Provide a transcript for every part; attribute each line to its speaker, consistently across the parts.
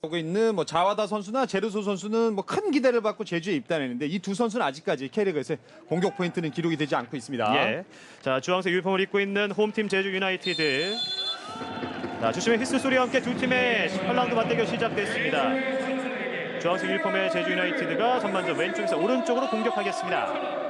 Speaker 1: 보고 있는 뭐 자와다 선수나 제르소 선수는 뭐 큰 기대를 받고 제주에 입단했는데 이 두 선수는 아직까지 K리그에서 공격 포인트는 기록이 되지 않고 있습니다.
Speaker 2: 예. 자, 주황색 유니폼을 입고 있는 홈팀 제주 유나이티드. 자, 주심의 휘슬 소리와 함께 두 팀의 18라운드 맞대결 시작됐습니다. 주황색 유니폼의 제주 유나이티드가 전반전 왼쪽에서 오른쪽으로 공격하겠습니다.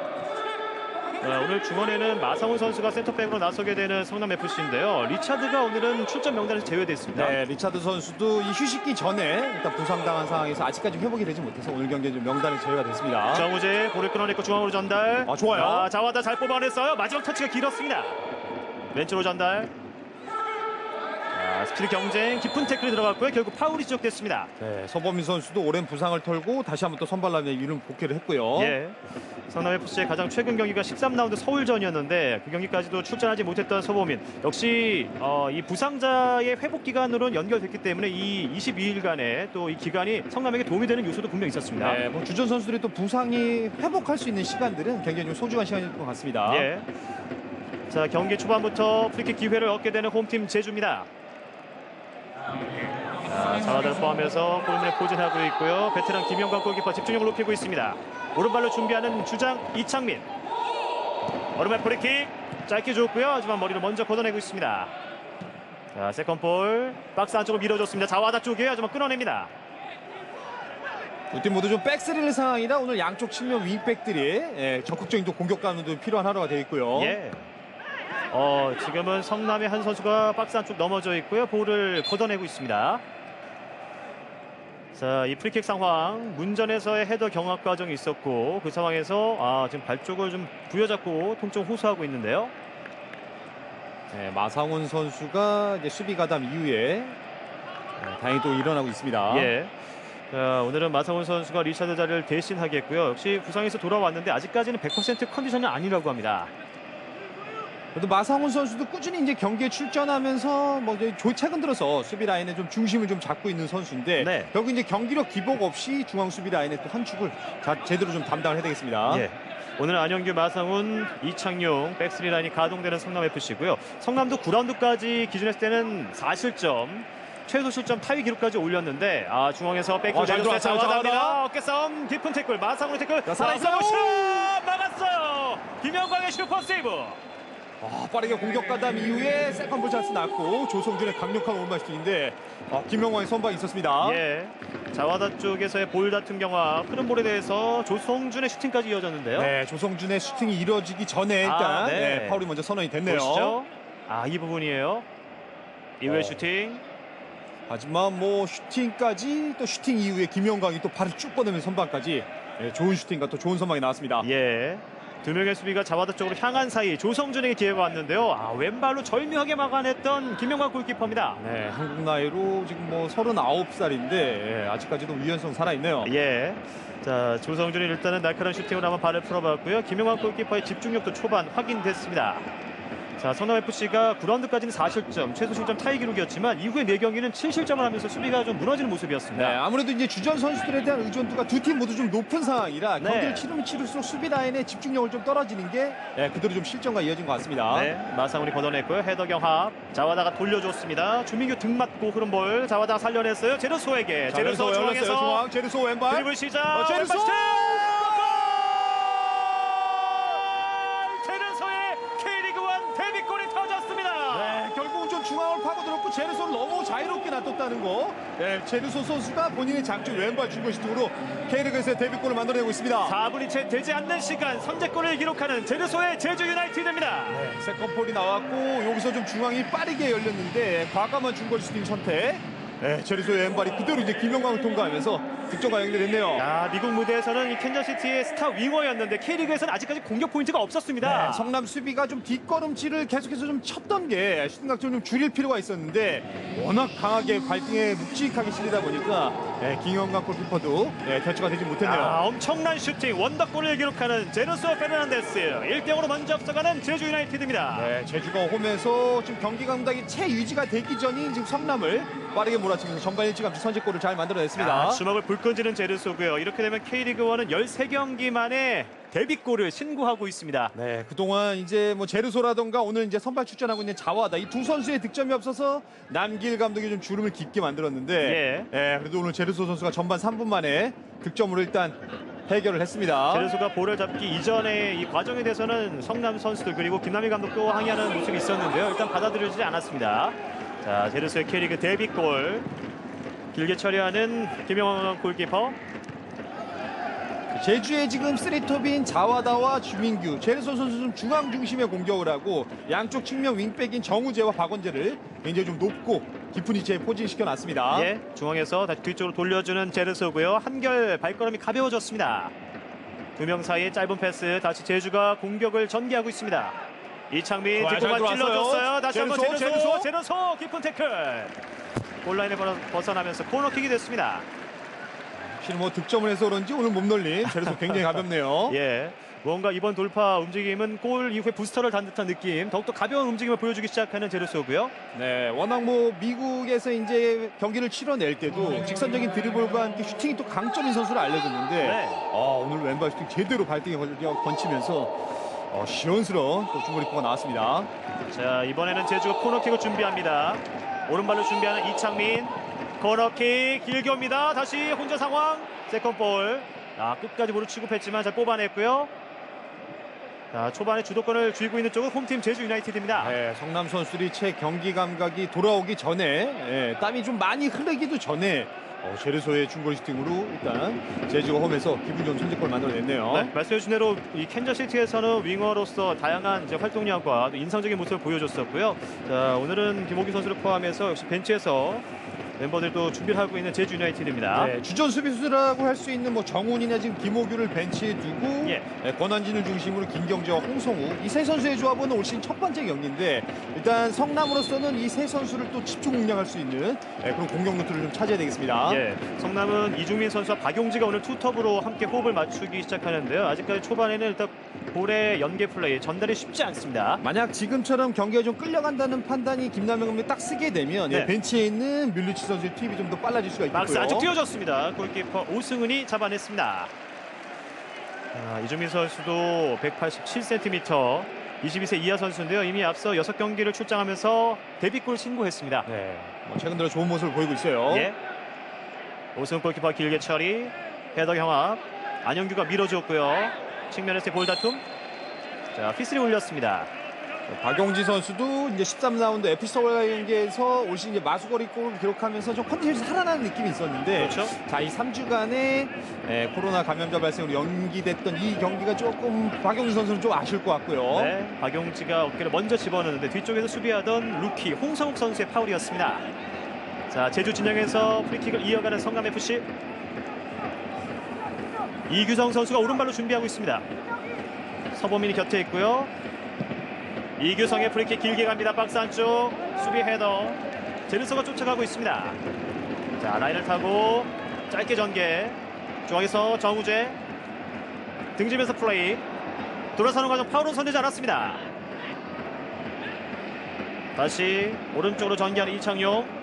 Speaker 2: 오늘 중원에는 마상훈 선수가 센터백으로 나서게 되는 성남FC인데요. 리차드가 오늘은 출전 명단에서 제외됐습니다.
Speaker 1: 네, 리차드 선수도 이 휴식기 전에 일단 부상당한 상황에서 아직까지 회복이 되지 못해서 오늘 경기에 좀 명단에 제외가 됐습니다.
Speaker 2: 정우재 볼을 끊어냈고 중앙으로 전달.
Speaker 1: 좋아요.
Speaker 2: 자와다 잘 뽑아냈어요. 마지막 터치가 길었습니다. 왼쪽으로 전달. 스피드 경쟁, 깊은 태클이 들어갔고요. 결국 파울이 지적됐습니다.
Speaker 1: 네, 서범민 선수도 오랜 부상을 털고 다시 한번 또 선발라인에 이름 복귀를 했고요.
Speaker 2: 예. 성남FC의 가장 최근 경기가 13라운드 서울전이었는데 그 경기까지도 출전하지 못했던 서범민. 역시 이 부상자의 회복 기간으로는 연결됐기 때문에 이 22일간의 또 이 기간이 성남에게 도움이 되는 요소도 분명히 있었습니다.
Speaker 1: 네, 뭐 주전 선수들이 또 부상이 회복할 수 있는 시간들은 굉장히 좀 소중한 시간일 것 같습니다.
Speaker 2: 예. 자, 경기 초반부터 프리킥 기회를 얻게 되는 홈팀 제주입니다. 자와다를 포함해서 골문에 포진하고 있고요. 베테랑 김영광 골키퍼 집중력을 높이고 있습니다. 오른발로 준비하는 주장 이창민. 오른발 프리킥 짧게 줬고요. 하지만 머리로 먼저 걷어내고 있습니다. 자, 세컨볼 박스 안쪽으로 밀어줬습니다. 자와다 쪽에 하지만 끊어냅니다.
Speaker 1: 두 팀 모두 좀 백스릴 상황이라 오늘 양쪽 측면 윙백들이 적극적인 또 공격 가능도 필요한 하루가 되어 있고요.
Speaker 2: 예. 지금은 성남의 한 선수가 박스 안쪽 넘어져 있고요. 볼을 걷어내고 있습니다. 자, 이 프리킥 상황 문전에서의 헤더 경합 과정이 있었고 그 상황에서 지금 발 쪽을 좀 부여잡고 통증 호소하고 있는데요.
Speaker 1: 네, 마상훈 선수가 이제 수비 가담 이후에 다행히 또 일어나고 있습니다.
Speaker 2: 예. 자, 오늘은 마상훈 선수가 리차드 자리를 대신하겠고요. 역시 부상에서 돌아왔는데 아직까지는 100% 컨디션은 아니라고 합니다.
Speaker 1: 그래도 마상훈 선수도 꾸준히 이제 경기에 출전하면서 뭐 이제 최근 들어서 수비 라인에 좀 중심을 좀 잡고 있는 선수인데
Speaker 2: 네.
Speaker 1: 결국 이제 경기력 기복 없이 중앙 수비 라인에 또 한 축을 제대로 좀 담당을 해야 되겠습니다.
Speaker 2: 예. 오늘 안영규, 마상훈, 이창용 백스리 라인이 가동되는 성남FC고요. 성남도 9라운드까지 기준했을 때는 4실점, 최소 실점 타위 기록까지 올렸는데 중앙에서 백을
Speaker 1: 잘
Speaker 2: 내줬어요.
Speaker 1: 들어왔어요.
Speaker 2: 자와다입니다. 어깨 싸움, 깊은 태클, 마상훈의 태클 살아있어 슛 막았어요. 김영광의 슈퍼 세이브.
Speaker 1: 빠르게 공격 가담 이후에 세컨볼 찬스 났고 조성준의 강력한 오른발슈팅인데 김영광의 선방이 있었습니다.
Speaker 2: 예. 자와다 쪽에서의 볼 다툼 경화, 흐름 볼에 대해서 조성준의 슈팅까지 이어졌는데요.
Speaker 1: 네, 조성준의 슈팅이 이루어지기 전에 일단
Speaker 2: 네.
Speaker 1: 파울이 먼저 선언이 됐네요.
Speaker 2: 보시죠. 이 부분이에요. 이후의 슈팅.
Speaker 1: 하지만 뭐 슈팅까지 또 슈팅 이후에 김영광이 또 발을 쭉 뻗으면서 선방까지 좋은 슈팅과 또 좋은 선방이 나왔습니다.
Speaker 2: 예. 두 명의 수비가 자와다 쪽으로 향한 사이 조성준에게 기회가 왔는데요. 왼발로 절묘하게 막아냈던 김영광 골키퍼입니다.
Speaker 1: 네, 한국 나이로 지금 뭐 39살인데 아직까지도 유연성 살아있네요.
Speaker 2: 예. 자, 조성준이 일단은 날카로운 슈팅으로 한번 발을 풀어봤고요. 김영광 골키퍼의 집중력도 초반 확인됐습니다. 자, 성남FC가 9라운드까지는 4실점, 최소 실점 타이 기록이었지만 이후에 4경기는 7실점을 하면서 수비가 좀 무너지는 모습이었습니다.
Speaker 1: 네, 아무래도 이제 주전 선수들에 대한 의존도가 두 팀 모두 좀 높은 상황이라
Speaker 2: 네.
Speaker 1: 경기를 치르면 치를수록 수비 라인의 집중력을 좀 떨어지는 게 그대로 좀 실점과 이어진 것 같습니다.
Speaker 2: 네, 마상훈이 걷어냈고요. 헤더 경합. 자와다가 돌려줬습니다. 주민규 등 맞고 흐름볼. 자와다가 살려냈어요. 제르소에게. 제르소 중앙에서
Speaker 1: 중앙, 제르소 왼발.
Speaker 2: 드리블 시작.
Speaker 1: 제르소!
Speaker 2: 왼발 슈팅! 제르소의 K리그1 데뷔골이 터졌습니다.
Speaker 1: 네, 결국은 좀 중앙을 파고들었고 제르소를 너무 자유롭게 놔뒀다는 거. 네, 제르소 선수가 본인의 장점 왼발 중거리 슈팅으로 K리그에서의 데뷔골을 만들어내고 있습니다.
Speaker 2: 4분이 채 되지 않는 시간 선제골을 기록하는 제르소의 제주 유나이티드입니다.
Speaker 1: 네, 세컨볼이 나왔고 여기서 좀 중앙이 빠르게 열렸는데 과감한 중거리 슈팅 선택. 네, 제르소의 왼발이 그대로 이제 김영광을 통과하면서 득점과 연결됐네요.
Speaker 2: 미국 무대에서는 이 캔자시티의 스타 윙어였는데 K리그에서는 아직까지 공격 포인트가 없었습니다.
Speaker 1: 네, 성남 수비가 좀 뒷걸음질을 계속해서 좀 쳤던 게 슈팅 각점을 좀 줄일 필요가 있었는데 워낙 강하게 발등에 묵직하게 실리다 보니까 김영광 골키퍼도 대처가 되지 못했네요.
Speaker 2: 엄청난 슈팅 원더골을 기록하는 제르소 페르난데스 1대0으로 먼저 앞서가는 제주 유나이티드입니다.
Speaker 1: 네, 제주가 홈에서 지금 경기 감각이 채 유지가 되기 전인 지금 성남을 빠르게 몰아치면서 전반 일찌감치 선제골을 잘 만들어냈습니다.
Speaker 2: 주먹을 불끈 쥐는 제르소고요. 이렇게 되면 K리그1은 13경기 만에 데뷔골을 신고하고 있습니다.
Speaker 1: 네, 그동안 이제 뭐 제르소라던가 오늘 이제 선발 출전하고 있는 자와다 이 두 선수의 득점이 없어서 남길 감독이 좀 주름을 깊게 만들었는데 그래도 오늘 제르소 선수가 전반 3분 만에 득점으로 일단 해결을 했습니다.
Speaker 2: 제르소가 볼을 잡기 이전에 이 과정에 대해서는 성남 선수들 그리고 김남희 감독도 항의하는 모습이 있었는데요. 일단 받아들여지지 않았습니다. 자, 제르소의 K리그 데뷔골 길게 처리하는 김영환 골키퍼.
Speaker 1: 제주의 지금 쓰리톱인 자와다와 주민규, 제르소 선수 좀 중앙 중심의 공격을 하고 양쪽 측면 윙백인 정우재와 박원재를 굉장히 좀 높고 깊은 위치에 포진시켜 놨습니다.
Speaker 2: 예, 중앙에서 다시 뒤쪽으로 돌려주는 제르소고요. 한결 발걸음이 가벼워졌습니다. 두 명 사이의 짧은 패스, 다시 제주가 공격을 전개하고 있습니다. 이창민 뒷공간 찔러줬어요. 다시 한번 제르소 깊은 태클. 골라인에 벗어나면서 코너킥이 됐습니다.
Speaker 1: 확실히 뭐 득점을 해서 그런지 오늘 몸놀림 제르소 굉장히 가볍네요.
Speaker 2: 예, 뭔가 이번 돌파 움직임은 골 이후에 부스터를 단 듯한 느낌, 더욱더 가벼운 움직임을 보여주기 시작하는 제르소고요.
Speaker 1: 네, 워낙 뭐 미국에서 이제 경기를 치러낼 때도 직선적인 드리블과 함께 슈팅이 또 강점인 선수를 알려줬는데 오늘 왼발 슈팅 제대로 발등에 건치면서 시원스러운 또 중거리골가 나왔습니다.
Speaker 2: 자, 이번에는 제주가 코너킥을 준비합니다. 오른발로 준비하는 이창민. 코너킥 길게 옵니다. 다시 혼자 상황. 세컨볼. 끝까지 모두 취급했지만 잘 뽑아냈고요. 자, 초반에 주도권을 쥐고 있는 쪽은 홈팀 제주 유나이티드입니다.
Speaker 1: 네, 성남 선수들이 채 경기 감각이 돌아오기 전에 땀이 좀 많이 흐르기도 전에 제르소의 중거리 슈팅으로 일단 제주가 홈에서 기분 좋은 선제골 만들어냈네요.
Speaker 2: 네, 말씀해주신 대로 이 캔자시티에서는 윙어로서 다양한 이제 활동량과 또 인상적인 모습을 보여줬었고요. 자, 오늘은 김호기 선수를 포함해서 역시 벤치에서 멤버들도 준비를 하고 있는 제주 유나이티드입니다.
Speaker 1: 네, 주전 수비수라고 할 수 있는 뭐 정훈이나 지금 김호규를 벤치에 두고 권한진을 중심으로 김경재와 홍성우 이 세 선수의 조합은 올 시즌 첫 번째 경기인데 일단 성남으로서는 이 세 선수를 또 집중 공략할 수 있는 그런 공격 루트를 좀 찾아야 되겠습니다.
Speaker 2: 예, 성남은 이중민 선수와 박용지가 오늘 투톱으로 함께 호흡을 맞추기 시작하는데요. 아직까지 초반에는 일단 볼의 연계 플레이 전달이 쉽지 않습니다.
Speaker 1: 만약 지금처럼 경기가 좀 끌려간다는 판단이 김남영 감독이 딱 쓰게 되면 벤치에 있는 뮬리치 선수의 투입이 좀 더 빨라질 수가 있고요.
Speaker 2: 박스 안쪽 띄워줬습니다. 골키퍼 오승은이 잡아냈습니다. 이중민 선수도 187cm, 22세 이하 선수인데요. 이미 앞서 6경기를 출장하면서 데뷔골 신고했습니다.
Speaker 1: 네, 최근 들어 좋은 모습을 보이고 있어요.
Speaker 2: 예. 오승은 골키퍼 길게 처리, 헤더 경합, 안영규가 밀어줬고요. 측면에서의 볼 다툼. 자, 휘슬이 울렸습니다.
Speaker 1: 박용지 선수도 이제 13라운드 FC 서울과 경기에서 올 시즌 이제 마수거리 골을 기록하면서 좀 컨디션이 살아나는 느낌이 있었는데
Speaker 2: 그렇죠.
Speaker 1: 자, 이 3주간의 코로나 감염자 발생으로 연기됐던 이 경기가 조금 박용지 선수는 좀 아쉬울 것 같고요.
Speaker 2: 네, 박용지가 어깨를 먼저 집어넣는데 뒤쪽에서 수비하던 루키 홍성욱 선수의 파울이었습니다. 자, 제주 진영에서 프리킥을 이어가는 성남FC. 이규성 선수가 오른발로 준비하고 있습니다. 서보민이 곁에 있고요. 이규성의 프리킥 길게 갑니다. 박스 안쪽 수비 헤더. 제르소가 쫓아가고 있습니다. 자, 라인을 타고 짧게 전개. 중앙에서 정우재 등지면서 플레이. 돌아서는 과정 파울은 손대지 않았습니다. 다시 오른쪽으로 전개하는 이창용.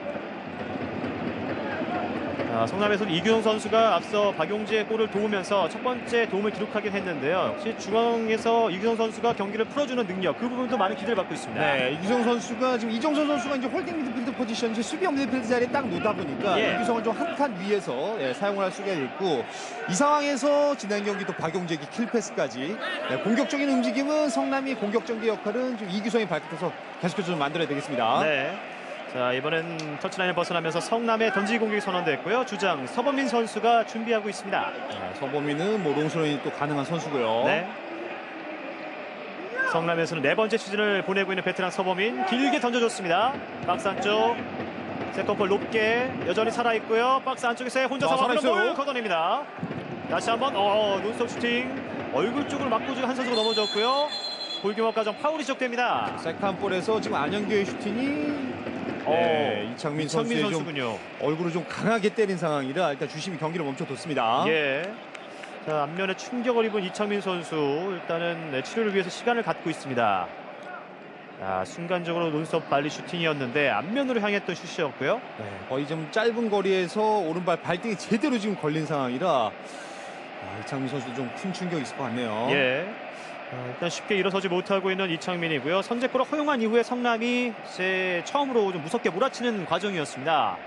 Speaker 2: 성남에서는 이규성 선수가 앞서 박용지의 골을 도우면서 첫 번째 도움을 기록하긴 했는데요. 역시 중앙에서 이규성 선수가 경기를 풀어주는 능력, 그 부분도 많은 기대를 받고 있습니다.
Speaker 1: 네, 이규성 선수가 지금 이정선 선수가 이제 홀딩 미드필드 포지션, 이제 수비 미드필드 자리에 딱 놓다 보니까 이규성을 좀 한 칸 위에서 사용을 할 수가 있고 이 상황에서 지난 경기 또 박용재기 킬패스까지 공격적인 움직임은 성남이 공격 전개 역할은 좀 이규성이 발끝에서 계속해서 좀 만들어야 되겠습니다.
Speaker 2: 네. 자, 이번엔 터치라인을 벗어나면서 성남의 던지기 공격이 선언됐고요. 주장 서범민 선수가 준비하고 있습니다.
Speaker 1: 서범민은 뭐 롱스런이 또 가능한 선수고요.
Speaker 2: 네. 성남에서는 4번째 시즌을 보내고 있는 베테랑 서범민 길게 던져줬습니다. 박스 안쪽 세컨볼 높게 여전히 살아있고요. 박스 안쪽에서 혼자 상황으로 볼 걷어냅니다. 다시 한번 논스톱 슈팅 얼굴 쪽으로 맞고 한 선수가 넘어졌고요. 골규모 과정 파울이 시작됩니다.
Speaker 1: 세컨볼에서 지금 안영규의 슈팅이 이창민 선수의
Speaker 2: 선수군요.
Speaker 1: 좀 얼굴을 좀 강하게 때린 상황이라 일단 주심이 경기를 멈춰뒀습니다.
Speaker 2: 예. 자, 안면에 충격을 입은 이창민 선수 일단은 치료를 위해서 시간을 갖고 있습니다. 순간적으로 논스톱 발리 슈팅이었는데 앞면으로 향했던 슛이었고요.
Speaker 1: 네, 거의 좀 짧은 거리에서 오른발 발등에 제대로 지금 걸린 상황이라 이창민 선수도 좀 큰 충격이 있을 것 같네요.
Speaker 2: 예. 일단 쉽게 일어서지 못하고 있는 이창민이고요. 선제골을 허용한 이후에 성남이 이제 처음으로 좀 무섭게 몰아치는 과정이었습니다.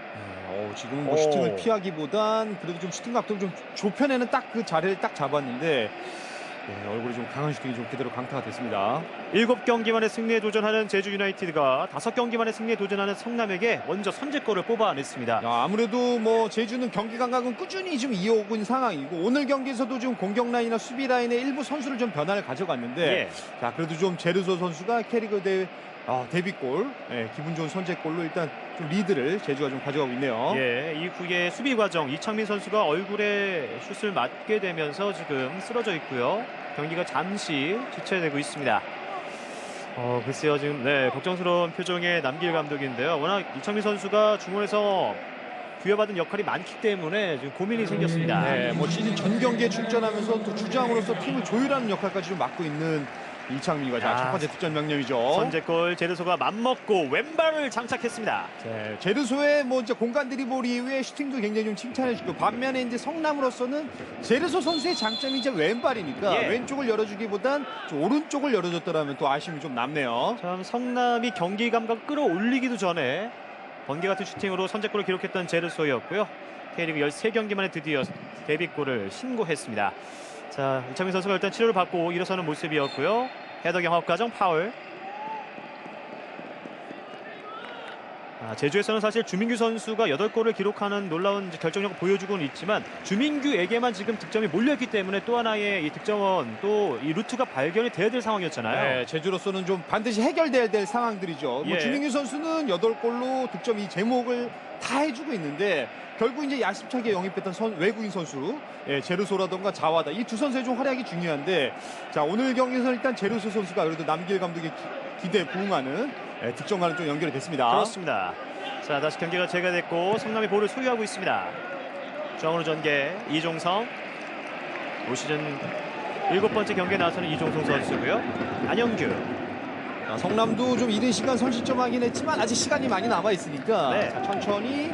Speaker 1: 지금 뭐 슈팅을 피하기보단 그래도 좀 슈팅 각도를 좀 좁혀내는 딱 그 자리를 딱 잡았는데 얼굴이 좀 강한 슈팅이 좀 그대로 강타가 됐습니다.
Speaker 2: 7경기 만에 승리에 도전하는 제주 유나이티드가 5경기 만에 승리에 도전하는 성남에게 먼저 선제골을 뽑아냈습니다.
Speaker 1: 아무래도 뭐 제주는 경기 감각은 꾸준히 좀 이어오고 있는 상황이고 오늘 경기에서도 좀 공격 라인이나 수비 라인의 일부 선수를 좀 변화를 가져갔는데 자 그래도 좀 제르소 선수가 캐리그 대회 데뷔골, 기분 좋은 선제골로 일단 좀 리드를 제주가 좀 가져가고 있네요.
Speaker 2: 이후에 수비 과정 이창민 선수가 얼굴에 슛을 맞게 되면서 지금 쓰러져 있고요. 경기가 잠시 지체되고 있습니다. 글쎄요 지금 걱정스러운 표정의 남길 감독인데요. 워낙 이창민 선수가 중원에서 부여받은 역할이 많기 때문에 지금 고민이 생겼습니다.
Speaker 1: 뭐 시즌 전 경기에 출전하면서 또 주장으로서 팀을 조율하는 역할까지 좀 맡고 있는 이창민이가 첫 번째 득점 명령이죠.
Speaker 2: 선제골 제르소가 맘먹고 왼발을 장착했습니다.
Speaker 1: 제르소의 뭐 이제 공간 드리블 이후에 슈팅도 굉장히 좀 칭찬해주고 반면에 이제 성남으로서는 제르소 선수의 장점이 이제 왼발이니까 왼쪽을 열어주기보단 좀 오른쪽을 열어줬더라면 또 아쉬움이 좀 남네요.
Speaker 2: 참 성남이 경기 감각 끌어올리기도 전에 번개 같은 슈팅으로 선제골을 기록했던 제르소였고요. K리그 13경기 만에 드디어 데뷔골을 신고했습니다. 자, 이창민 선수가 일단 치료를 받고 일어서는 모습이었고요. 헤더 경합 과정 파울. 제주에서는 사실 주민규 선수가 8골을 기록하는 놀라운 결정력을 보여주고는 있지만 주민규에게만 지금 득점이 몰려있기 때문에 또 하나의 이 득점원 또 이 루트가 발견이 돼야 될 상황이었잖아요.
Speaker 1: 제주로서는 좀 반드시 해결돼야 될 상황들이죠. 뭐 주민규 선수는 8골로 득점 이 제목을 다 해주고 있는데 결국 이제 야심차게 영입했던 외국인 선수 제르소라던가 자와다 이 두 선수의 좀 활약이 중요한데 자 오늘 경기에서 일단 제르소 선수가 그래도 남길 감독의 기대에 부응하는 득점과는 좀 연결이 됐습니다.
Speaker 2: 그렇습니다. 자 다시 경기가 재개됐고 성남이 볼을 소유하고 있습니다. 중앙으로 전개 이종성 올 시즌 7번째 경기에 나서는 이종성 선수고요. 안영규
Speaker 1: 성남도 좀 이른 시간 선취점하긴 했지만 아직 시간이 많이 남아 있으니까 자, 천천히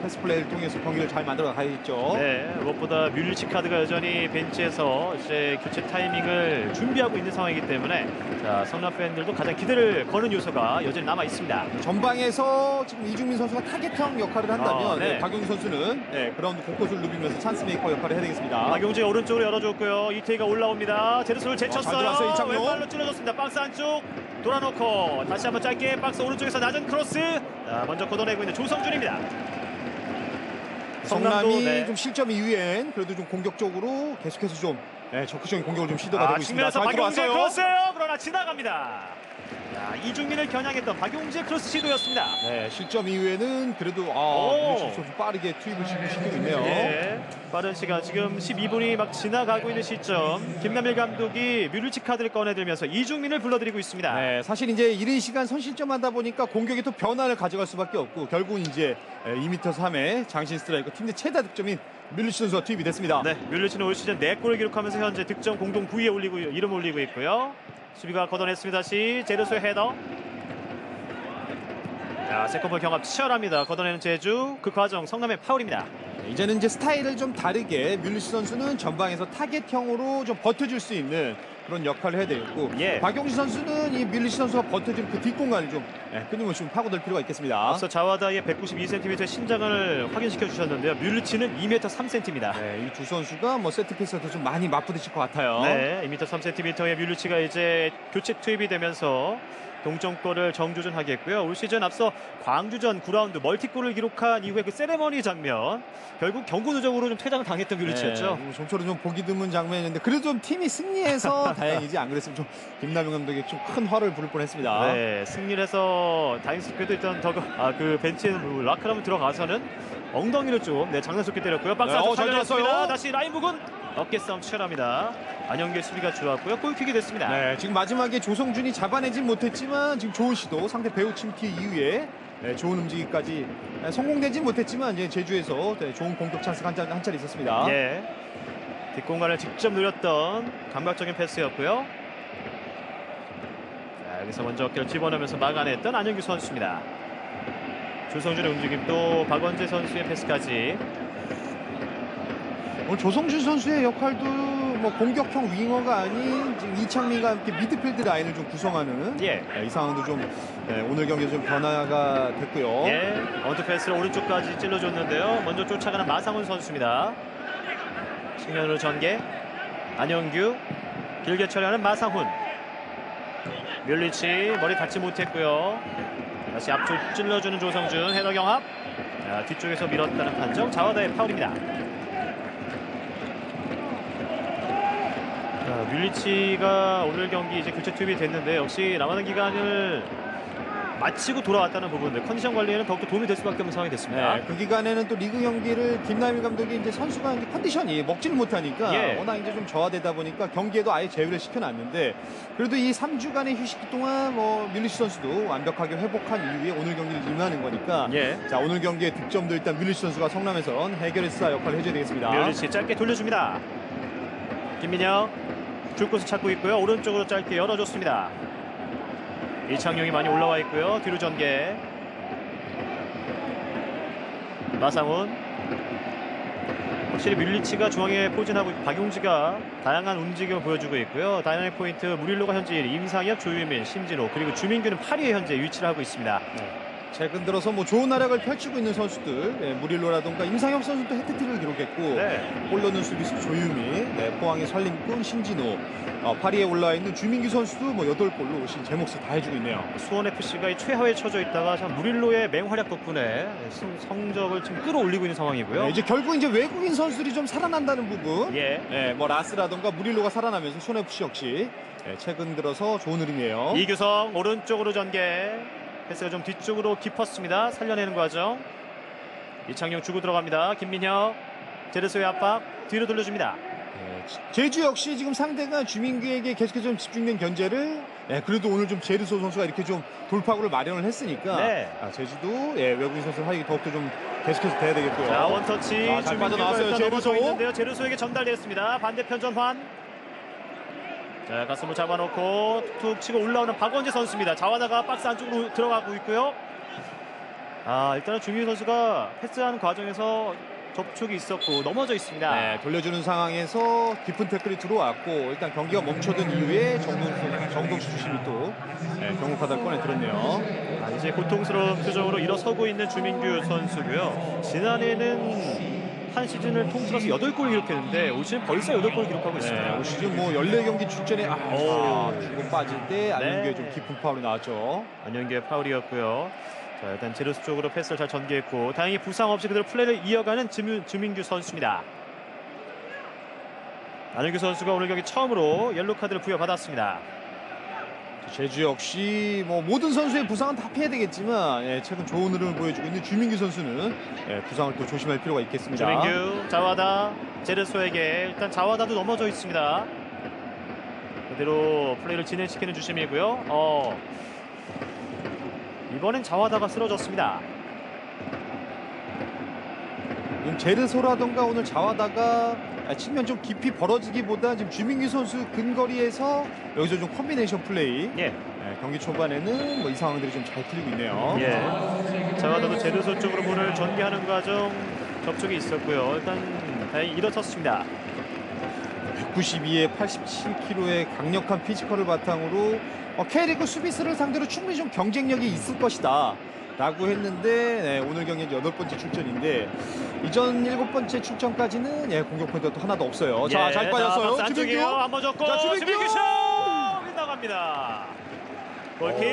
Speaker 1: 패스 플레이를 통해서 경기를 잘 만들어 가야겠죠.
Speaker 2: 무엇보다 뮬리치 카드가 여전히 벤치에서 이제 교체 타이밍을 준비하고 있는 상황이기 때문에 자, 성남 팬들도 가장 기대를 거는 요소가 여전히 남아 있습니다.
Speaker 1: 전방에서 지금 이중민 선수가 타겟형 역할을 한다면 박용재 선수는 그라운드 곳곳을 누비면서 찬스 메이커 역할을 해야 되겠습니다.
Speaker 2: 박용재 오른쪽으로 열어줬고요. 이태희가 올라옵니다. 제르소를 제쳤어요.
Speaker 1: 잘
Speaker 2: 왼발로 찔러줬습니다. 박스 안쪽 돌아놓고 다시 한번 짧게 박스 오른쪽에서 낮은 크로스. 자, 먼저 걷어내고 있는 조성준입니다.
Speaker 1: 성남이 좀 실점 이후엔 그래도 좀 공격적으로 계속해서 좀 적극적인 공격을 좀 시도가 되고 있습니다.
Speaker 2: 측면에서 박용재 크로스예요. 그러나 지나갑니다. 자, 이중민을 겨냥했던 박용재 크로스 시도였습니다.
Speaker 1: 실점 이후에는 그래도 뮤리치 선수 빠르게 투입을 시키고 있네요.
Speaker 2: 빠른 시간 지금 12분이 막 지나가고 있는 시점 김남일 감독이 뮤리치 카드를 꺼내들면서 이중민을 불러들이고 있습니다.
Speaker 1: 사실 이제 이른 시간 선실점하다 보니까 공격이 또 변화를 가져갈 수밖에 없고 결국은 이제 2m 3의 장신 스트라이커 팀 내 최다 득점인 뮬리치 선수가 투입이 됐습니다.
Speaker 2: 뮬리치는 올 시즌 4골을 기록하면서 현재 득점 공동 9위에 이름 올리고 있고요. 수비가 걷어냈습니다. 다시 제르소의 헤더. 자, 세컨볼 경합 치열합니다. 걷어내는 제주. 그 과정 성남의 파울입니다.
Speaker 1: 이제는 이제 스타일을 좀 다르게 뮬리치 선수는 전방에서 타겟형으로 좀 버텨줄 수 있는 그런 역할을 해야 되겠고 박용지 선수는 이 뮬리치 선수가 버텨준 그 뒷공간을 좀 끊임없이 좀 파고들 필요가 있겠습니다.
Speaker 2: 앞서 자와다의 192cm의 신장을 확인시켜 주셨는데요. 뮬리치는 2m 3cm입니다.
Speaker 1: 이 두 선수가 뭐 세트피스에서 좀 많이 맞부딪힐 것 같아요.
Speaker 2: 2m 3cm의 뮬리치가 이제 교체 투입이 되면서 동점골을 정조준하겠고요. 올 시즌 앞서 광주전 9라운드 멀티골을 기록한 이후에 그 세레머니 장면 결국 경고 누적으로 좀 퇴장을 당했던 뮬리치였죠.
Speaker 1: 좀처럼 좀 보기 드문 장면이었는데 그래도 좀 팀이 승리해서 다행이지 안 그랬으면 좀 김남용 감독이 좀 큰 화를 부를 뻔했습니다.
Speaker 2: 승리를 해서 다행스럽게도 일단 그 벤치에 라크라면 들어가서는 엉덩이를 좀 장난스럽게 때렸고요. 박스 안쪽 살려냈습니다. 다시 라인 부근 어깨 싸움 치열합니다. 안영규의 수비가 좋았고요. 골킥이 됐습니다.
Speaker 1: 지금 마지막에 조성준이 잡아내진 못했지만 지금 좋은 시도 상대 배우 침튀 이후에 좋은 움직임까지 성공되진 못했지만 이제 제주에서 좋은 공격 찬스가 한 차례 있었습니다. 뒷공간을
Speaker 2: 직접 노렸던 감각적인 패스였고요. 여기서 먼저 어깨를 집어넣으면서 막아냈던 안영규 선수입니다. 조성준의 움직임도 박원재 선수의 패스까지.
Speaker 1: 오늘 조성준 선수의 역할도 뭐 공격형 윙어가 아닌 지금 이창민과 함께 미드필드 라인을 좀 구성하는 이 상황도 좀 오늘 경기에 좀 변화가 됐고요.
Speaker 2: 언더 패스를 오른쪽까지 찔러줬는데요. 먼저 쫓아가는 마상훈 선수입니다. 측면으로 전개. 안영규 길게 처리하는 마상훈. 뮬리치 머리 닿지 못했고요. 다시 앞쪽 찔러주는 조성준. 헤더 경합. 자, 뒤쪽에서 밀었다는 판정. 자와다의 파울입니다. 자, 뮬리치가 오늘 경기 이제 교체 투입이 됐는데 역시 남아있는 기간을 마치고 돌아왔다는 부분들 컨디션 관리에는 더욱더 도움이 될 수밖에 없는 상황이 됐습니다.
Speaker 1: 그 기간에는 또 리그 경기를 김남일 감독이 이제 선수가 이제 컨디션이 먹지를 못하니까 워낙 이제 좀 저하되다 보니까 경기에도 아예 제외를 시켜놨는데 그래도 이 3주간의 휴식기 동안 뭐 뮬리치 선수도 완벽하게 회복한 이후에 오늘 경기를 임하는 거니까 자 오늘 경기의 득점도 일단 뮬리치 선수가 성남에선 해결했어 역할을 해줘야 되겠습니다.
Speaker 2: 뮬리치 짧게 돌려줍니다. 김민혁 줄 곳을 찾고 있고요. 오른쪽으로 짧게 열어줬습니다. 이창용이 많이 올라와 있고요. 뒤로 전개. 마상훈. 확실히 뮬리치가 중앙에 포진하고 박용지가 다양한 움직임을 보여주고 있고요. 다이나믹 포인트 무릴로가 현재 1위, 임상엽, 조유민, 심진호 그리고 주민규는 8위에 현재 위치를 하고 있습니다.
Speaker 1: 최근 들어서 뭐 좋은 활약을 펼치고 있는 선수들 무릴로라던가 임상엽 선수도 해트트릭을 기록했고 골 넣는 수비수 조유미, 포항의 설림꾼 신진호, 파리에 올라와 있는 주민규 선수도 뭐 8골로 제 몫을 다 해주고 있네요.
Speaker 2: 수원FC가 이 최하위에 처져 있다가 참 무릴로의 맹활약 덕분에 성적을 좀 끌어올리고 있는 상황이고요.
Speaker 1: 이제 결국 이제 외국인 선수들이 좀 살아난다는 부분, 뭐 라스라던가 무릴로가 살아나면서 수원FC 역시 최근 들어서 좋은 흐름이에요.
Speaker 2: 이규성 오른쪽으로 전개. 패스가 좀 뒤쪽으로 깊었습니다. 살려내는 과정. 이창용 주고 들어갑니다. 김민혁 제르소의 압박 뒤로 돌려줍니다.
Speaker 1: 제주 역시 지금 상대가 주민규에게 계속해서 좀 집중된 견제를 그래도 오늘 좀 제르소 선수가 이렇게 좀 돌파구를 마련을 했으니까 제주도 외국인 선수 활약이 더욱더 좀 계속해서 돼야 되겠고요.
Speaker 2: 자 원터치
Speaker 1: 잘 빠져나왔어요. 제르소
Speaker 2: 있는데요. 제르소에게 전달됐습니다. 반대편 전환. 자 가슴을 잡아놓고 툭 치고 올라오는 박원재 선수입니다. 자와다가 박스 안쪽으로 들어가고 있고요. 일단은 주민규 선수가 패스하는 과정에서 접촉이 있었고 넘어져 있습니다.
Speaker 1: 돌려주는 상황에서 깊은 태클이 들어왔고 일단 경기가 멈춰든 이후에 정동수 주심이 또 경고카드를 꺼내 들었네요.
Speaker 2: 이제 고통스러운 표정으로 일어서고 있는 주민규 선수고요. 지난해는 한 시즌을 통틀어서 8골 기록했는데 올 시즌 벌써 8골 기록하고 있습니다.
Speaker 1: 올 시즌 뭐 14경기 출전에 주고 빠질 때 안영규의 좀 깊은 파울이 나왔죠.
Speaker 2: 안영규의 파울이었고요. 자, 일단 제르스 쪽으로 패스를 잘 전개했고 다행히 부상 없이 그대로 플레이를 이어가는 주민규 선수입니다. 안영규 선수가 오늘 경기 처음으로 옐로 카드를 부여받았습니다.
Speaker 1: 제주 역시 뭐 모든 선수의 부상은 다 피해야 되겠지만 최근 좋은 흐름을 보여주고 있는 주민규 선수는 부상을 또 조심할 필요가 있겠습니다.
Speaker 2: 주민규, 자와다, 제르소에게 일단 자와다도 넘어져 있습니다. 그대로 플레이를 진행시키는 주심이고요. 이번엔 자와다가 쓰러졌습니다.
Speaker 1: 제르소라던가 오늘 자와다가 측면 좀 깊이 벌어지기보다 지금 주민규 선수 근거리에서 여기서 좀 콤비네이션 플레이 경기 초반에는 뭐 이 상황들이 좀 잘 풀리고 있네요.
Speaker 2: 자와다도 제르소 쪽으로 볼을 전개하는 과정 접촉이 있었고요. 일단 다행히 일어섰습니다.
Speaker 1: 192에 87kg의 강력한 피지컬을 바탕으로 K리그 수비수를 상대로 충분히 좀 경쟁력이 있을 것이다 라고 했는데 오늘 경기 8번째 출전인데 이전 7번째 출전까지는 공격 포인트가 또 하나도 없어요. 자, 잘 빠졌어요. 주민규
Speaker 2: 한번 줬고 주민규 슛! 빗나갑니다. 골킥.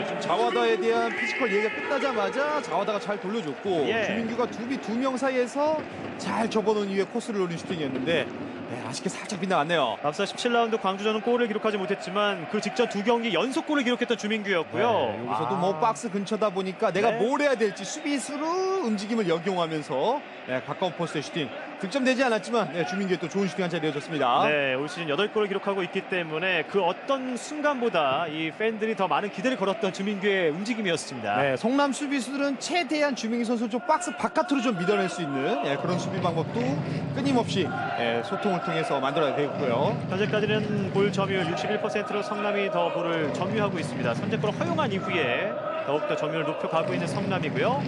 Speaker 1: 좀 자와다에 대한 피지컬 얘기가 끝나자마자 자와다가 잘 돌려줬고 주민규가 두 명 사이에서 잘 접어놓은 이후에 코스를 노린 슈팅이었는데 아쉽게 살짝 빗나갔네요.
Speaker 2: 앞서 17라운드 광주전은 골을 기록하지 못했지만 그 직전 2경기 연속골을 기록했던 주민규였고요.
Speaker 1: 여기서도 뭐 박스 근처다 보니까 내가 뭘 해야 될지 수비수로 움직임을 역용하면서 가까운 포스트의 슈팅 득점되지 않았지만 주민규의 또 좋은 슈팅 한 차례 이어졌습니다.
Speaker 2: 네, 올 시즌 8골을 기록하고 있기 때문에 그 어떤 순간보다 이 팬들이 더 많은 기대를 걸었던 주민규의 움직임이었습니다.
Speaker 1: 네, 성남 수비수들은 최대한 주민규 선수 좀 박스 바깥으로 좀 밀어낼 수 있는 그런 수비 방법도 끊임없이 소통을 통해서 만들어야 되고요.
Speaker 2: 현재까지는 볼 점유율 61%로 성남이 더 볼을 점유하고 있습니다. 선제골을 허용한 이후에 더욱더 점유율을 높여가고 있는 성남이고요.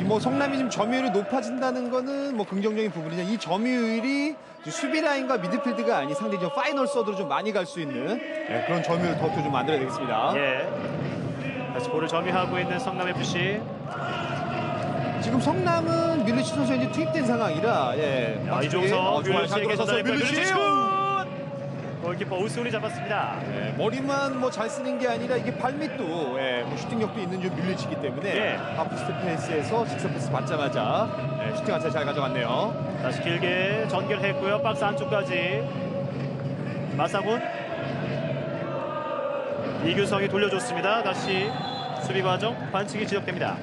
Speaker 1: 뭐 성남이 지금 점유율이 높아진다는 거는 뭐 긍정적인 부분이냐. 이 점유율이 수비 라인과 미드필드가 아닌 상대 좀 파이널 서드로 좀 많이 갈 수 있는 그런 점유율을 더욱더 좀 만들어야 되겠습니다.
Speaker 2: 예. 다시 볼을 점유하고 있는 성남 FC.
Speaker 1: 지금 성남은 밀리치 선수가 이제 투입된 상황이라
Speaker 2: 이종석
Speaker 1: 밀리치에게
Speaker 2: 전달했고요.
Speaker 1: 밀리치
Speaker 2: 슛! 골키퍼 오스훈이 잡았습니다.
Speaker 1: 머리만 뭐 잘 쓰는 게 아니라 이게 발밑도 뭐 슈팅력도 있는 좀 밀리치기 때문에 하프스텝 패스에서 직선 패스 받자마자 슈팅 한 차례 잘 가져갔네요.
Speaker 2: 다시 길게 전개했고요. 박스 안쪽까지 마사군 이규성이 돌려줬습니다. 다시 수비 과정 반칙이 지적됩니다.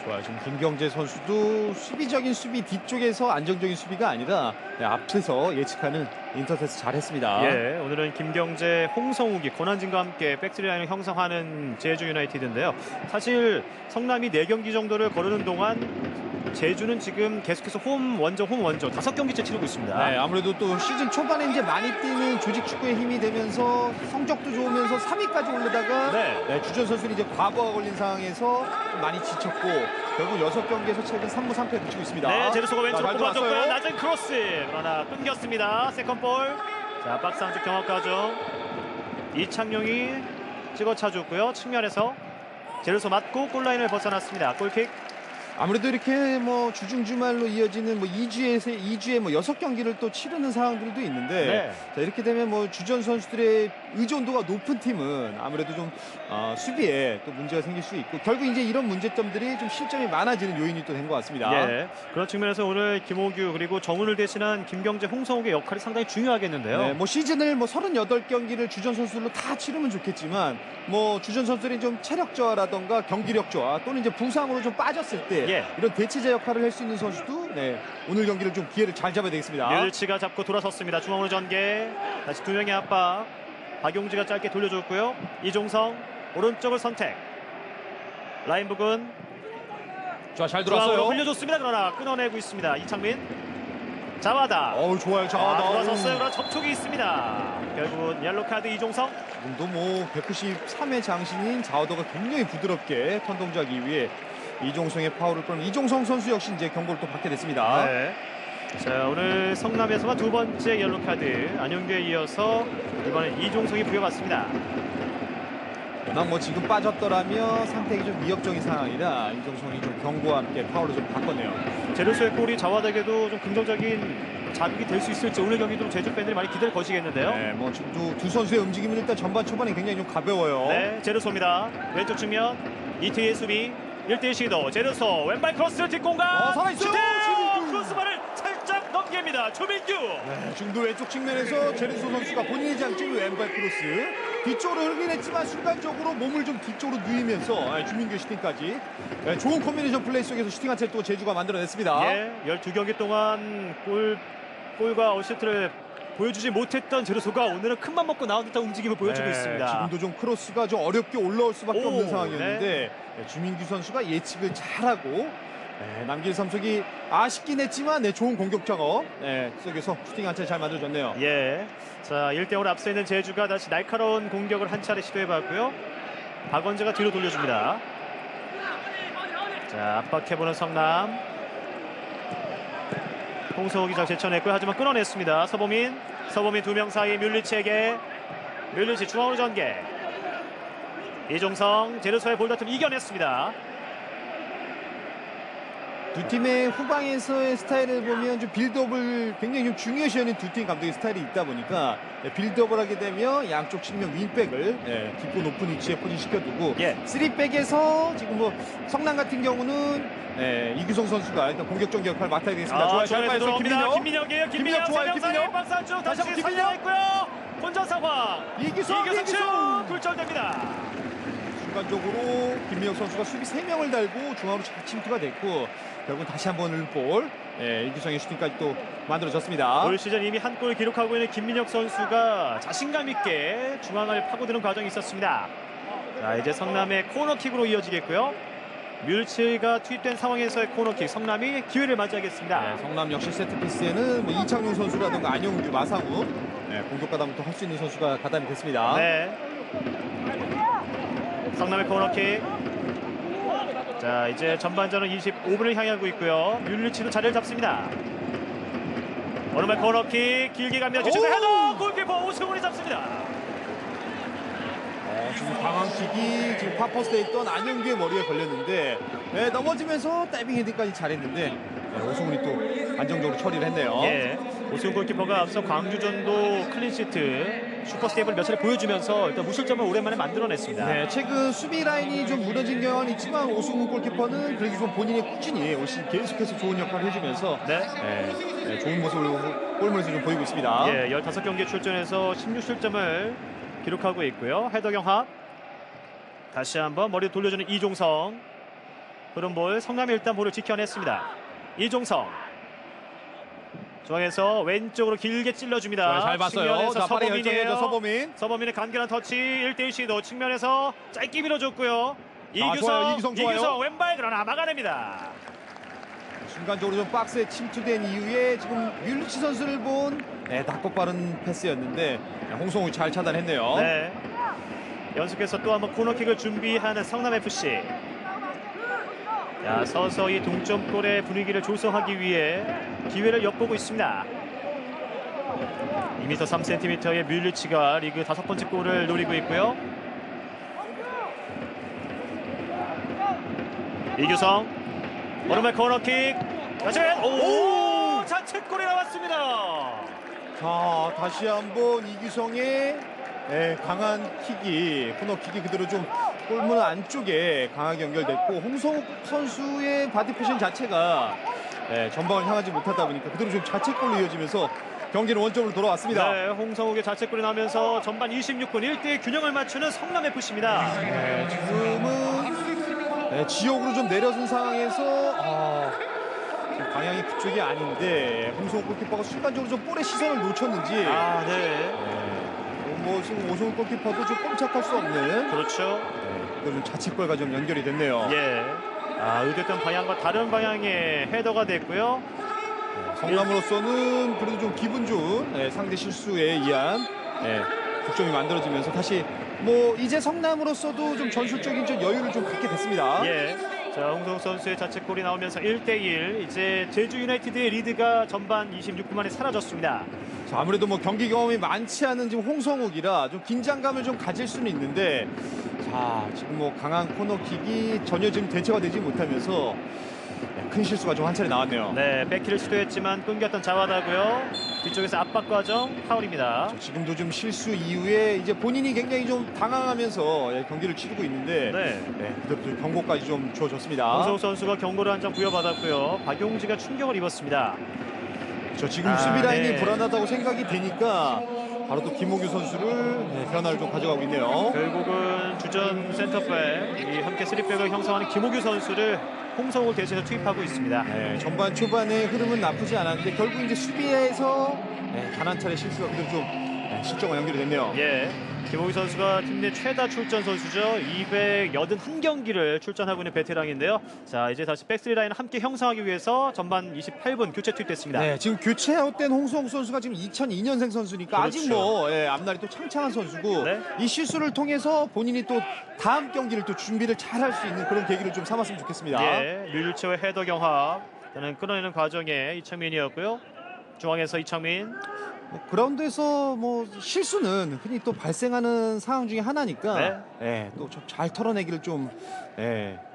Speaker 1: 좋아요. 지금 김경재 선수도 수비적인 수비 뒤쪽에서 안정적인 수비가 아니라 앞에서 예측하는 인터셉트 잘했습니다.
Speaker 2: 예, 오늘은 김경재, 홍성욱이 권한진과 함께 백스리라인을 형성하는 제주 유나이티드인데요. 사실 성남이 4경기 정도를 거르는 동안 제주는 지금 계속해서 홈 원정 5경기째 치르고 있습니다.
Speaker 1: 네, 아무래도 또 시즌 초반에 이제 많이 뛰는 조직 축구에 힘이 되면서 성적도 좋으면서 3위까지 오르다가 주전 선수들이 이제 과부하 걸린 상황에서 좀 많이 지쳤고 결국 6경기에서 최근 3무 3패에 그치고 있습니다.
Speaker 2: 네, 제주소가 왼쪽으로 뽑아줬고요.
Speaker 1: 들어왔어요.
Speaker 2: 낮은 크로스 그러나 끊겼습니다. 세컨볼. 자, 박스 안쪽 경합 과정. 이창용이 찍어 차줬고요. 측면에서 제주소 맞고 골라인을 벗어났습니다. 골킥.
Speaker 1: 아무래도 이렇게 뭐 주중주말로 이어지는 뭐 2주에 뭐 6경기를 또 치르는 상황들도 있는데 자, 이렇게 되면 뭐 주전 선수들의 의존도가 높은 팀은 아무래도 좀 수비에 또 문제가 생길 수 있고 결국 이제 이런 문제점들이 좀 실점이 많아지는 요인이 또 된 것 같습니다.
Speaker 2: 예, 그런 측면에서 오늘 김호규 그리고 정훈을 대신한 김경재, 홍성욱의 역할이 상당히 중요하겠는데요.
Speaker 1: 네, 뭐 시즌을 뭐 38경기를 주전 선수들로 다 치르면 좋겠지만 뭐 주전 선수들이 좀 체력 저하라던가 경기력 저하 또는 이제 부상으로 좀 빠졌을 때 이런 대체자 역할을 할 수 있는 선수도 오늘 경기를 좀 기회를 잘 잡아야 되겠습니다.
Speaker 2: 멸치가 잡고 돌아섰습니다. 중앙으로 전개. 다시 2명의 압박. 박용지가 짧게 돌려줬고요. 이종성 오른쪽을 선택. 라인 부근.
Speaker 1: 좋아, 잘 들어왔어요.
Speaker 2: 흘려줬습니다. 그러나 끊어내고 있습니다. 이창민. 자와다.
Speaker 1: 좋아요. 자와다.
Speaker 2: 돌아섰어요. 그러나 접촉이 있습니다. 결국은 옐로 카드 이종성.
Speaker 1: 지금도 뭐 193의 장신인 자와다가 굉장히 부드럽게 턴 동작 이후에 이종성의 파울을 끌면 이종성 선수 역시 이제 경고를 또 받게 됐습니다.
Speaker 2: 네. 자, 오늘 성남에서만 2번째 옐로 카드. 안영규에 이어서 이번엔 이종성이 부여받습니다.
Speaker 1: 워낙 뭐 지금 빠졌더라면 상태가 좀 위협적인 상황이라 이종성이 좀 경고와 함께 파울을 좀 바꿨네요.
Speaker 2: 제루소의 골이 자와닥에도 좀 긍정적인 자극이 될 수 있을지 오늘 경기도 제주 팬들이 많이 기대를 거시겠는데요.
Speaker 1: 네, 뭐 지금도 두 선수의 움직임은 일단 전반 초반에 굉장히 좀 가벼워요.
Speaker 2: 네, 제루소입니다. 왼쪽 측면 이태희의 수비 1대1 시도. 제루소 왼발 크로스 뒷공간
Speaker 1: 살아있어요.
Speaker 2: 크로스바를 살짝 넘깁니다. 조민규.
Speaker 1: 네, 지금도 왼쪽 측면에서 제르소 선수가 본인의 장점이 왼발 크로스 뒤쪽으로 흘긴 했지만 순간적으로 몸을 좀 뒤쪽으로 누이면서 주민규 슈팅까지 좋은 콤비네이션 플레이 속에서 슈팅 한 채 또 제주가 만들어냈습니다.
Speaker 2: 예, 12경기 동안 골과 어시스트를 보여주지 못했던 제루소가 오늘은 큰맘 먹고 나온 듯한 움직임을 보여주고 있습니다.
Speaker 1: 지금도 좀 크로스가 좀 어렵게 올라올 수밖에 없는 상황이었는데 주민규 선수가 예측을 잘하고 남길 삼석이 아쉽긴 했지만 좋은 공격 작업 속에서 슈팅 한 차례 잘 만들어줬네요.
Speaker 2: 예, 자 1대0으로 앞서 있는 제주가 다시 날카로운 공격을 한 차례 시도해봤고요. 박원재가 뒤로 돌려줍니다. 자, 압박해보는 성남. 홍성욱이 잘 제쳐냈고요. 하지만 끊어냈습니다. 서보민 2명 사이 뮬리치에게. 뮬리치 중앙으로 전개. 이종성 제르소의 볼다툼 이겨냈습니다.
Speaker 1: 두 팀의 후방에서의 스타일을 보면 좀 빌드업을 굉장히 좀 중요시하는 두 팀 감독의 스타일이 있다 보니까 일업을 하게 되면 양쪽 측면 윙백을 깊고 높은 위치에 포진시켜두고 3백에서 지금 뭐 성남 같은 경우는 이규성 선수가 일단 공격적 역할을 맡아야 되겠습니다. 좋아요. 잘 빠졌어요. 김민혁이에요.
Speaker 2: 김민혁
Speaker 1: 좋아요. 김민혁.
Speaker 2: 박스 안쪽
Speaker 1: 다시
Speaker 2: 다시
Speaker 1: 한번
Speaker 2: 살려냈고요. 혼전 상황.
Speaker 1: 이규성
Speaker 2: 슛 굴절됩니다.
Speaker 1: 순간적으로 김민혁 선수가 수비 3명을 달고 중앙으로 잘 침투가 됐고 결국 다시 한번 볼 이규성의 슈팅까지 또 만들어졌습니다.
Speaker 2: 올 시즌 이미 한 골 기록하고 있는 김민혁 선수가 자신감 있게 중앙을 파고드는 과정이 있었습니다. 자, 이제 성남의 코너킥으로 이어지겠고요. 뮬츠가 투입된 상황에서의 코너킥, 성남이 기회를 맞이하겠습니다.
Speaker 1: 네, 성남 역시 세트피스에는 뭐 이창용 선수라든가 안영규, 마상우 공격 가담도 할 수 있는 선수가 가담이 됐습니다.
Speaker 2: 네. 성남의 코너킥. 자, 이제 전반전은 25분을 향하고 있고요. 뮬리치도 자리를 잡습니다. 오른발 코너킥 길게 갑니다. 뒤쪽에 헤더! 골키퍼 오승훈이 잡습니다.
Speaker 1: 지금 방황킥이 지금 파포스트에 있던 안영규의 머리에 걸렸는데 넘어지면서 다이빙 헤딩까지 잘했는데 오승훈이 또 안정적으로 처리를 했네요.
Speaker 2: 예. 오승훈 골키퍼가 앞서 광주전도 클린시트 슈퍼스텝을 몇 차례 보여주면서 일단 무실점을 오랜만에 만들어냈습니다.
Speaker 1: 네, 최근 수비 라인이 좀 무너진 경향은 있지만 오승훈 골키퍼는 그래도 좀 본인이 꾸준히 올 시즌 계속해서 좋은 역할을 해주면서 좋은 모습을 골문에서 좀 보이고 있습니다.
Speaker 2: 예, 15경기에 출전해서 16실점을 기록하고 있고요. 헤더 경합. 다시 한번 머리 돌려주는 이종성. 흐름볼 성남이 일단 볼을 지켜냈습니다. 이종성. 중앙에서 왼쪽으로 길게 찔러줍니다.
Speaker 1: 잘 봤어요. 자, 빠르게 결정해줘 서범인.
Speaker 2: 서범인의 간결한 터치 1대1 시도 측면에서 짧게 밀어줬고요.
Speaker 1: 좋아요. 이규성 좋아요.
Speaker 2: 이규성 왼발 그러나 막아냅니다.
Speaker 1: 순간적으로 좀 박스에 침투된 이후에 지금 뮬리치 선수를 본 낙법 빠른 패스였는데 홍성욱이 잘 차단했네요.
Speaker 2: 네. 연속해서 또 한번 코너킥을 준비하는 성남FC. 자, 서서히 동점골의 분위기를 조성하기 위해 기회를 엿보고 있습니다. 2m 3cm의 뮬리치가 리그 5번째 골을 노리고 있고요. 이규성 오른발 코너킥 다시 오! 자책골이 나왔습니다.
Speaker 1: 자, 다시 한번 이규성의 강한 킥이 코너킥이 그대로 좀 골문 안쪽에 강하게 연결됐고 홍성욱 선수의 바디 포션 자체가 전방을 향하지 못하다 보니까 그대로 좀 자책골로 이어지면서 경기는 원점으로 돌아왔습니다.
Speaker 2: 네, 홍성욱의 자책골이 나오면서 전반 26분 1대1 균형을 맞추는 성남FC입니다.
Speaker 1: 지금은 지역으로 좀 내려선 상황에서 지금 방향이 그쪽이 아닌데 홍성욱 골키퍼가 순간적으로 좀 볼의 시선을 놓쳤는지 뭐 지금 오성욱 골키퍼도 좀 꼼짝할 수 없는
Speaker 2: 그렇죠.
Speaker 1: 좀 자책골과 좀 연결이 됐네요.
Speaker 2: 예. 의도했던 방향과 다른 방향의 헤더가 됐고요.
Speaker 1: 성남으로서는 그래도 좀 기분 좋은 상대 실수에 의한 득점이 만들어지면서 다시 뭐 이제 성남으로서도 좀 전술적인 좀 여유를 좀 갖게 됐습니다.
Speaker 2: 예. 자, 홍성욱 선수의 자책골이 나오면서 1대1 이제 제주 유나이티드의 리드가 전반 26분 만에 사라졌습니다.
Speaker 1: 자, 아무래도 뭐 경기 경험이 많지 않은 지금 홍성욱이라 좀 긴장감을 좀 가질 수는 있는데 자, 지금 뭐 강한 코너킥이 전혀 지금 대처가 되지 못하면서 큰 실수가 좀 한 차례 나왔네요.
Speaker 2: 네, 백키를 시도했지만 끊겼던 자와다고요. 뒤쪽에서 압박 과정 파울입니다.
Speaker 1: 지금도 좀 실수 이후에 이제 본인이 굉장히 좀 당황하면서 경기를 치르고 있는데 그대로 좀 경고까지 좀 주어졌습니다.
Speaker 2: 홍성욱 선수가 경고를 한 장 부여받았고요. 박용지가 충격을 입었습니다.
Speaker 1: 지금 수비 라인이 불안하다고 생각이 되니까 바로 또 김호규 선수를 변화를 좀 가져가고 있네요.
Speaker 2: 결국은 주전 센터백 이 함께 3백을 형성하는 김호규 선수를 홍성욱 대신해서 투입하고 있습니다.
Speaker 1: 전반 초반의 흐름은 나쁘지 않았는데 결국 이제 수비에서 단 한 차례 실수가 그래도 좀 실점과 연결이 됐네요.
Speaker 2: 예, 김호규 선수가 팀 내 최다 출전 선수죠. 281경기를 출전하고 있는 베테랑인데요. 자, 이제 다시 백스리 라인을 함께 형성하기 위해서 전반 28분 교체 투입됐습니다.
Speaker 1: 지금 교체 아웃된 홍성욱 선수가 지금 2002년생 선수니까
Speaker 2: 그렇죠.
Speaker 1: 아직 뭐 앞날이 또 창창한 선수고 이 실수를 통해서 본인이 또 다음 경기를 또 준비를 잘 할 수 있는 그런 계기를 좀 삼았으면 좋겠습니다.
Speaker 2: 류일체의 헤더 경합 저는 끊어내는 과정에 이창민이었고요. 중앙에서 이창민.
Speaker 1: 그라운드에서 뭐 실수는 흔히 또 발생하는 상황 중에 하나니까 또 좀 잘 털어내기를 좀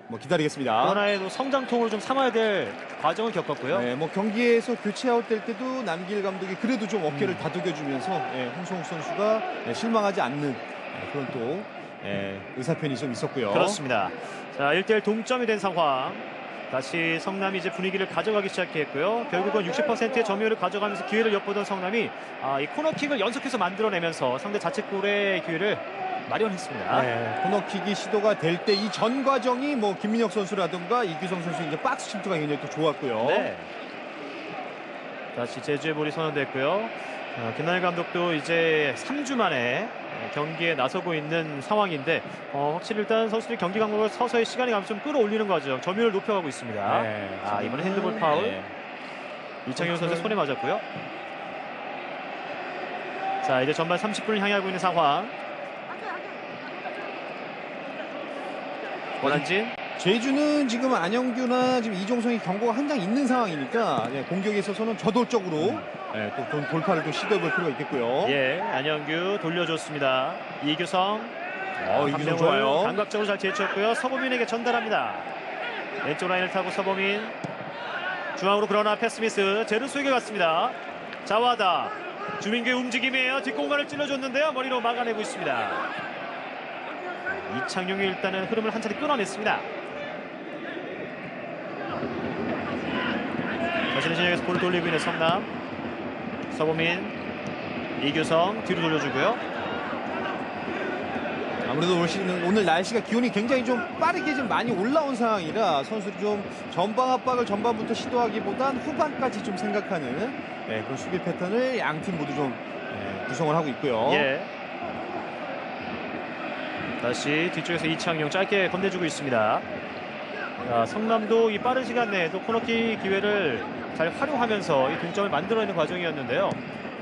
Speaker 1: 뭐 기다리겠습니다.
Speaker 2: 하나의 성장통으로 좀 삼아야 될 과정을 겪었고요.
Speaker 1: 뭐 경기에서 교체 아웃될 때도 남길 감독이 그래도 좀 어깨를 다독여주면서 홍성욱 선수가 실망하지 않는 그런 또 의사표현이 좀 있었고요.
Speaker 2: 그렇습니다. 자, 1대1 동점이 된 상황. 다시 성남이 이제 분위기를 가져가기 시작했고요. 결국은 60%의 점유율을 가져가면서 기회를 엿보던 성남이 이 코너킥을 연속해서 만들어내면서 상대 자책골의 기회를 마련했습니다.
Speaker 1: 네, 코너킥이 시도가 될 때 이 전 과정이 뭐 김민혁 선수라든가 이규성 선수 이제 박스 침투가 굉장히 또 좋았고요.
Speaker 2: 네. 다시 제주의 볼이 선언됐고요. 김나일 감독도 이제 3주 만에 경기에 나서고 있는 상황인데 확실히 일단 선수들이 경기 강도를 서서히 시간이 가면서 좀 끌어올리는 과정, 점유율을 높여가고 있습니다.
Speaker 1: 네,
Speaker 2: 이번에 핸드볼 파울.
Speaker 1: 네.
Speaker 2: 이창용 선수 손에 맞았고요. 자, 이제 전반 30분을 향하고 있는 상황. 원한진.
Speaker 1: 제주는 지금 안영규나 지금 이종성이 경고가 한 장 있는 상황이니까 공격에 있어서는 저돌적으로 또 돌파를 또 시도해볼 필요가 있겠고요.
Speaker 2: 예, 안영규 돌려줬습니다. 이규성.
Speaker 1: 이규성 좋아요.
Speaker 2: 감각적으로 잘 제쳤고요. 서보민에게 전달합니다. 왼쪽 라인을 타고 서보민. 중앙으로 그러나 패스미스. 제르소에게 갔습니다. 자와다. 주민규의 움직임이에요. 뒷공간을 찔러줬는데요. 머리로 막아내고 있습니다. 이창용이 일단은 흐름을 한 차례 끊어냈습니다. 자신의 진영에서 볼을 돌리고 있는 성남. 서보민, 이규성 뒤로 돌려주고요.
Speaker 1: 아무래도 오늘 날씨가 기온이 굉장히 좀 빠르게 좀 많이 올라온 상황이라 선수들이 좀 전방 압박을 전반부터 시도하기보단 후반까지 좀 생각하는 그런 수비 패턴을 양 팀 모두 좀 구성을 하고 있고요.
Speaker 2: 예. 다시 뒤쪽에서 이창용 짧게 건네주고 있습니다. 성남도 이 빠른 시간 내에 또 코너킥 기회를 잘 활용하면서 이 동점을 만들어내는 과정이었는데요.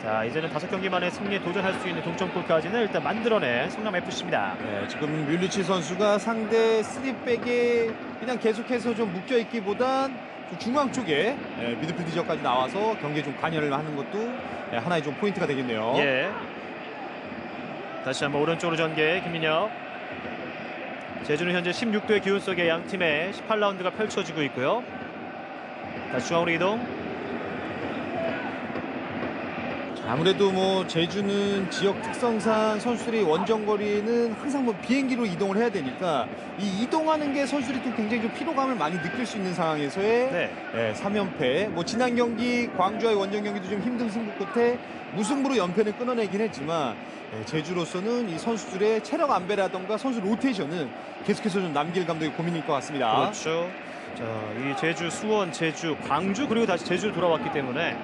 Speaker 2: 자, 이제는 5경기 만에 승리에 도전할 수 있는 동점골까지는 일단 만들어낸 성남FC입니다.
Speaker 1: 네, 지금 뮬리치 선수가 상대 3백에 그냥 계속해서 좀 묶여있기보단 좀 중앙 쪽에 미드필드 지역까지 나와서 경기에 좀 관여를 하는 것도 하나의 좀 포인트가 되겠네요.
Speaker 2: 예. 다시 한번 오른쪽으로 전개 김민혁. 제주는 현재 16도의 기온 속에 양 팀의 18라운드가 펼쳐지고 있고요. 다시 중앙으로 이동.
Speaker 1: 아무래도 뭐 제주는 지역 특성상 선수들이 원정거리는 항상 뭐 비행기로 이동을 해야 되니까 이 이동하는 게 선수들이 또 굉장히 좀 피로감을 많이 느낄 수 있는 상황에서의 3연패. 뭐 지난 경기 광주와의 원정 경기도 좀 힘든 승부 끝에 무승부로 연패는 끊어내긴 했지만 제주로서는 이 선수들의 체력 안배라던가 선수 로테이션은 계속해서 좀 남길 감독의 고민일 것 같습니다.
Speaker 2: 그렇죠. 자, 이 제주, 수원, 제주, 광주 그리고 다시 제주로 돌아왔기 때문에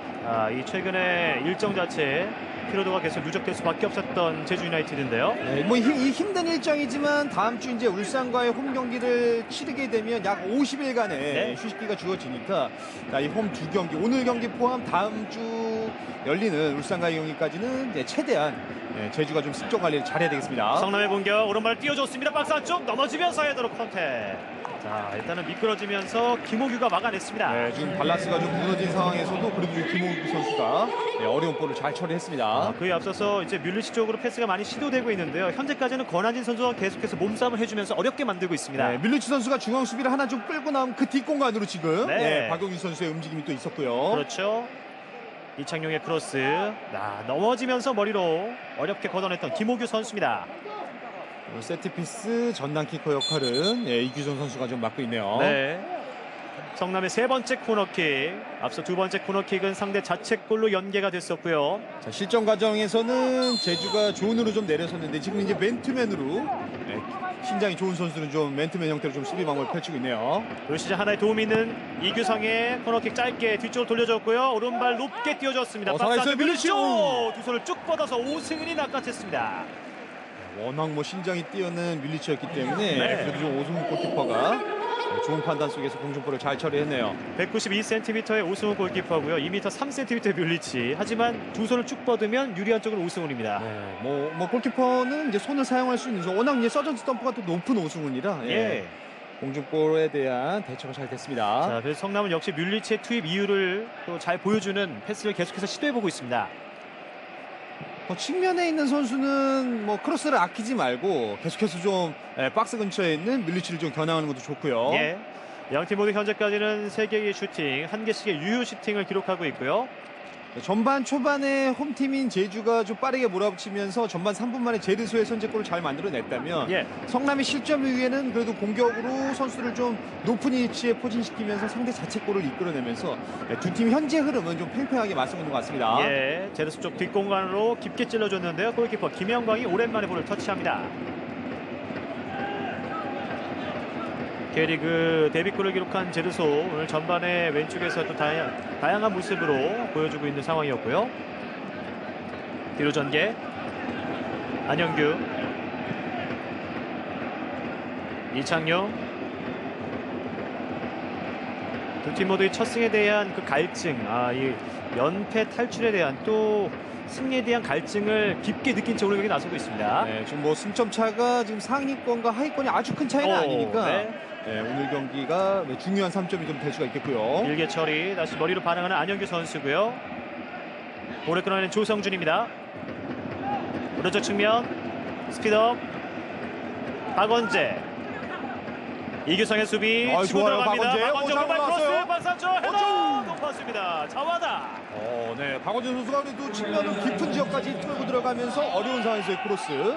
Speaker 2: 이 최근에 일정 자체에 피로도가 계속 누적될 수밖에 없었던 제주 유나이티드인데요.
Speaker 1: 이 힘든 일정이지만 다음 주 이제 울산과의 홈 경기를 치르게 되면 약 50일간의 휴식기가 주어지니까 이 홈 2경기, 오늘 경기 포함 다음 주 열리는 울산과의 경기까지는 이제 최대한 제주가 좀 승점 관리를 잘해야 되겠습니다.
Speaker 2: 성남의 공격 오른발 띄워줬습니다. 박스 안쪽 넘어지면서 헤더로 컨택. 자, 일단은 미끄러지면서 김호규가 막아냈습니다.
Speaker 1: 지금 밸런스가 좀 무너진 상황에서도 그래도 김호규 선수가 어려운 볼을 잘 처리했습니다.
Speaker 2: 그에 앞서서 이제 뮬리치 쪽으로 패스가 많이 시도되고 있는데요. 현재까지는 권한진 선수가 계속해서 몸싸움을 해주면서 어렵게 만들고 있습니다.
Speaker 1: 뮬리치 선수가 중앙 수비를 하나 좀 끌고 나온 그 뒷공간으로 지금 박용희 선수의 움직임이 또 있었고요.
Speaker 2: 그렇죠. 이창용의 크로스. 넘어지면서 머리로 어렵게 걷어냈던 김호규 선수입니다.
Speaker 1: 세트피스 전담키커 역할은 이규성 선수가 좀 맡고 있네요.
Speaker 2: 성남의 3번째 코너킥. 앞서 2번째 코너킥은 상대 자책골로 연계가 됐었고요.
Speaker 1: 자, 실전 과정에서는 제주가 존으로 좀 내려섰는데 지금 이제 맨투맨으로 신장이 좋은 선수는 좀 맨투맨 형태로 좀 수비 방법을 펼치고 있네요.
Speaker 2: 올 시즌 하나의 도움이 있는 이규성의 코너킥 짧게 뒤쪽으로 돌려줬고요. 오른발 높게 띄워줬습니다.
Speaker 1: 살아있어요, 뮬리치.
Speaker 2: 두 손을 쭉 뻗어서 오승은이 낚아챘습니다.
Speaker 1: 워낙 뭐 신장이 뛰어난 뮬리치였기 때문에 그래도 좀 오승훈 골키퍼가 좋은 판단 속에서 공중볼을 잘 처리했네요.
Speaker 2: 192cm의 오승훈 골키퍼고요. 2m 3cm의 뮬리치. 하지만 두 손을 쭉 뻗으면 유리한 쪽은 오승훈입니다.
Speaker 1: 뭐 골키퍼는 이제 손을 사용할 수 있는 워낙 이제 서전 스탬프가 또 높은 오승훈이라 공중볼에 대한 대처가 잘 됐습니다.
Speaker 2: 자, 그래서 성남은 역시 뮬리치의 투입 이유를 또 잘 보여주는 패스를 계속해서 시도해보고 있습니다.
Speaker 1: 측면에 있는 선수는 뭐 크로스를 아끼지 말고 계속해서 좀 박스 근처에 있는 뮬리치를 좀 겨냥하는 것도 좋고요.
Speaker 2: 양팀 모두 현재까지는 3개의 슈팅, 1개씩의 유효 슈팅을 기록하고 있고요.
Speaker 1: 전반 초반에 홈팀인 제주가 좀 빠르게 몰아붙이면서 전반 3분 만에 제르소의 선제골을 잘 만들어냈다면
Speaker 2: 예.
Speaker 1: 성남이 실점 이후에는 그래도 공격으로 선수를 좀 높은 위치에 포진시키면서 상대 자책골을 이끌어내면서 두 팀 현재 흐름은 좀 팽팽하게 맞서고 있는 것 같습니다.
Speaker 2: 예, 제르소 쪽 뒷공간으로 깊게 찔러줬는데요. 골키퍼 김영광이 오랜만에 볼을 터치합니다. K리그 데뷔골을 기록한 제르소, 오늘 전반에 왼쪽에서 또 다양한 모습으로 보여주고 있는 상황이었고요. 뒤로 전개 안영규, 이창용. 두 팀 모두의 첫 승에 대한 그 갈증, 이 연패 탈출에 대한 또 승리에 대한 갈증을 깊게 느낀 채 오늘 경기 나서고 있습니다.
Speaker 1: 네, 지금 뭐 승점 차가 지금 상위권과 하위권이 아주 큰 차이는 아니니까
Speaker 2: 네.
Speaker 1: 네, 오늘 경기가 중요한 3점이 좀 될 수가 있겠고요.
Speaker 2: 길게 처리, 다시 머리로 반응하는 안영규 선수고요. 볼을 끌어내는 조성준입니다. 오른쪽 측면 스피드업 박원재, 이규성의 수비 치고
Speaker 1: 좋아요,
Speaker 2: 들어갑니다.
Speaker 1: 박원재.
Speaker 2: 박원재
Speaker 1: 잘
Speaker 2: 오른발
Speaker 1: 올라왔어요.
Speaker 2: 크로스 반사점 헤더
Speaker 1: 오!
Speaker 2: 높았습니다. 자와다.
Speaker 1: 네, 박원준 선수가 그래도 측면은 깊은 지역까지 뚫고 들어가면서 어려운 상황에서의 크로스.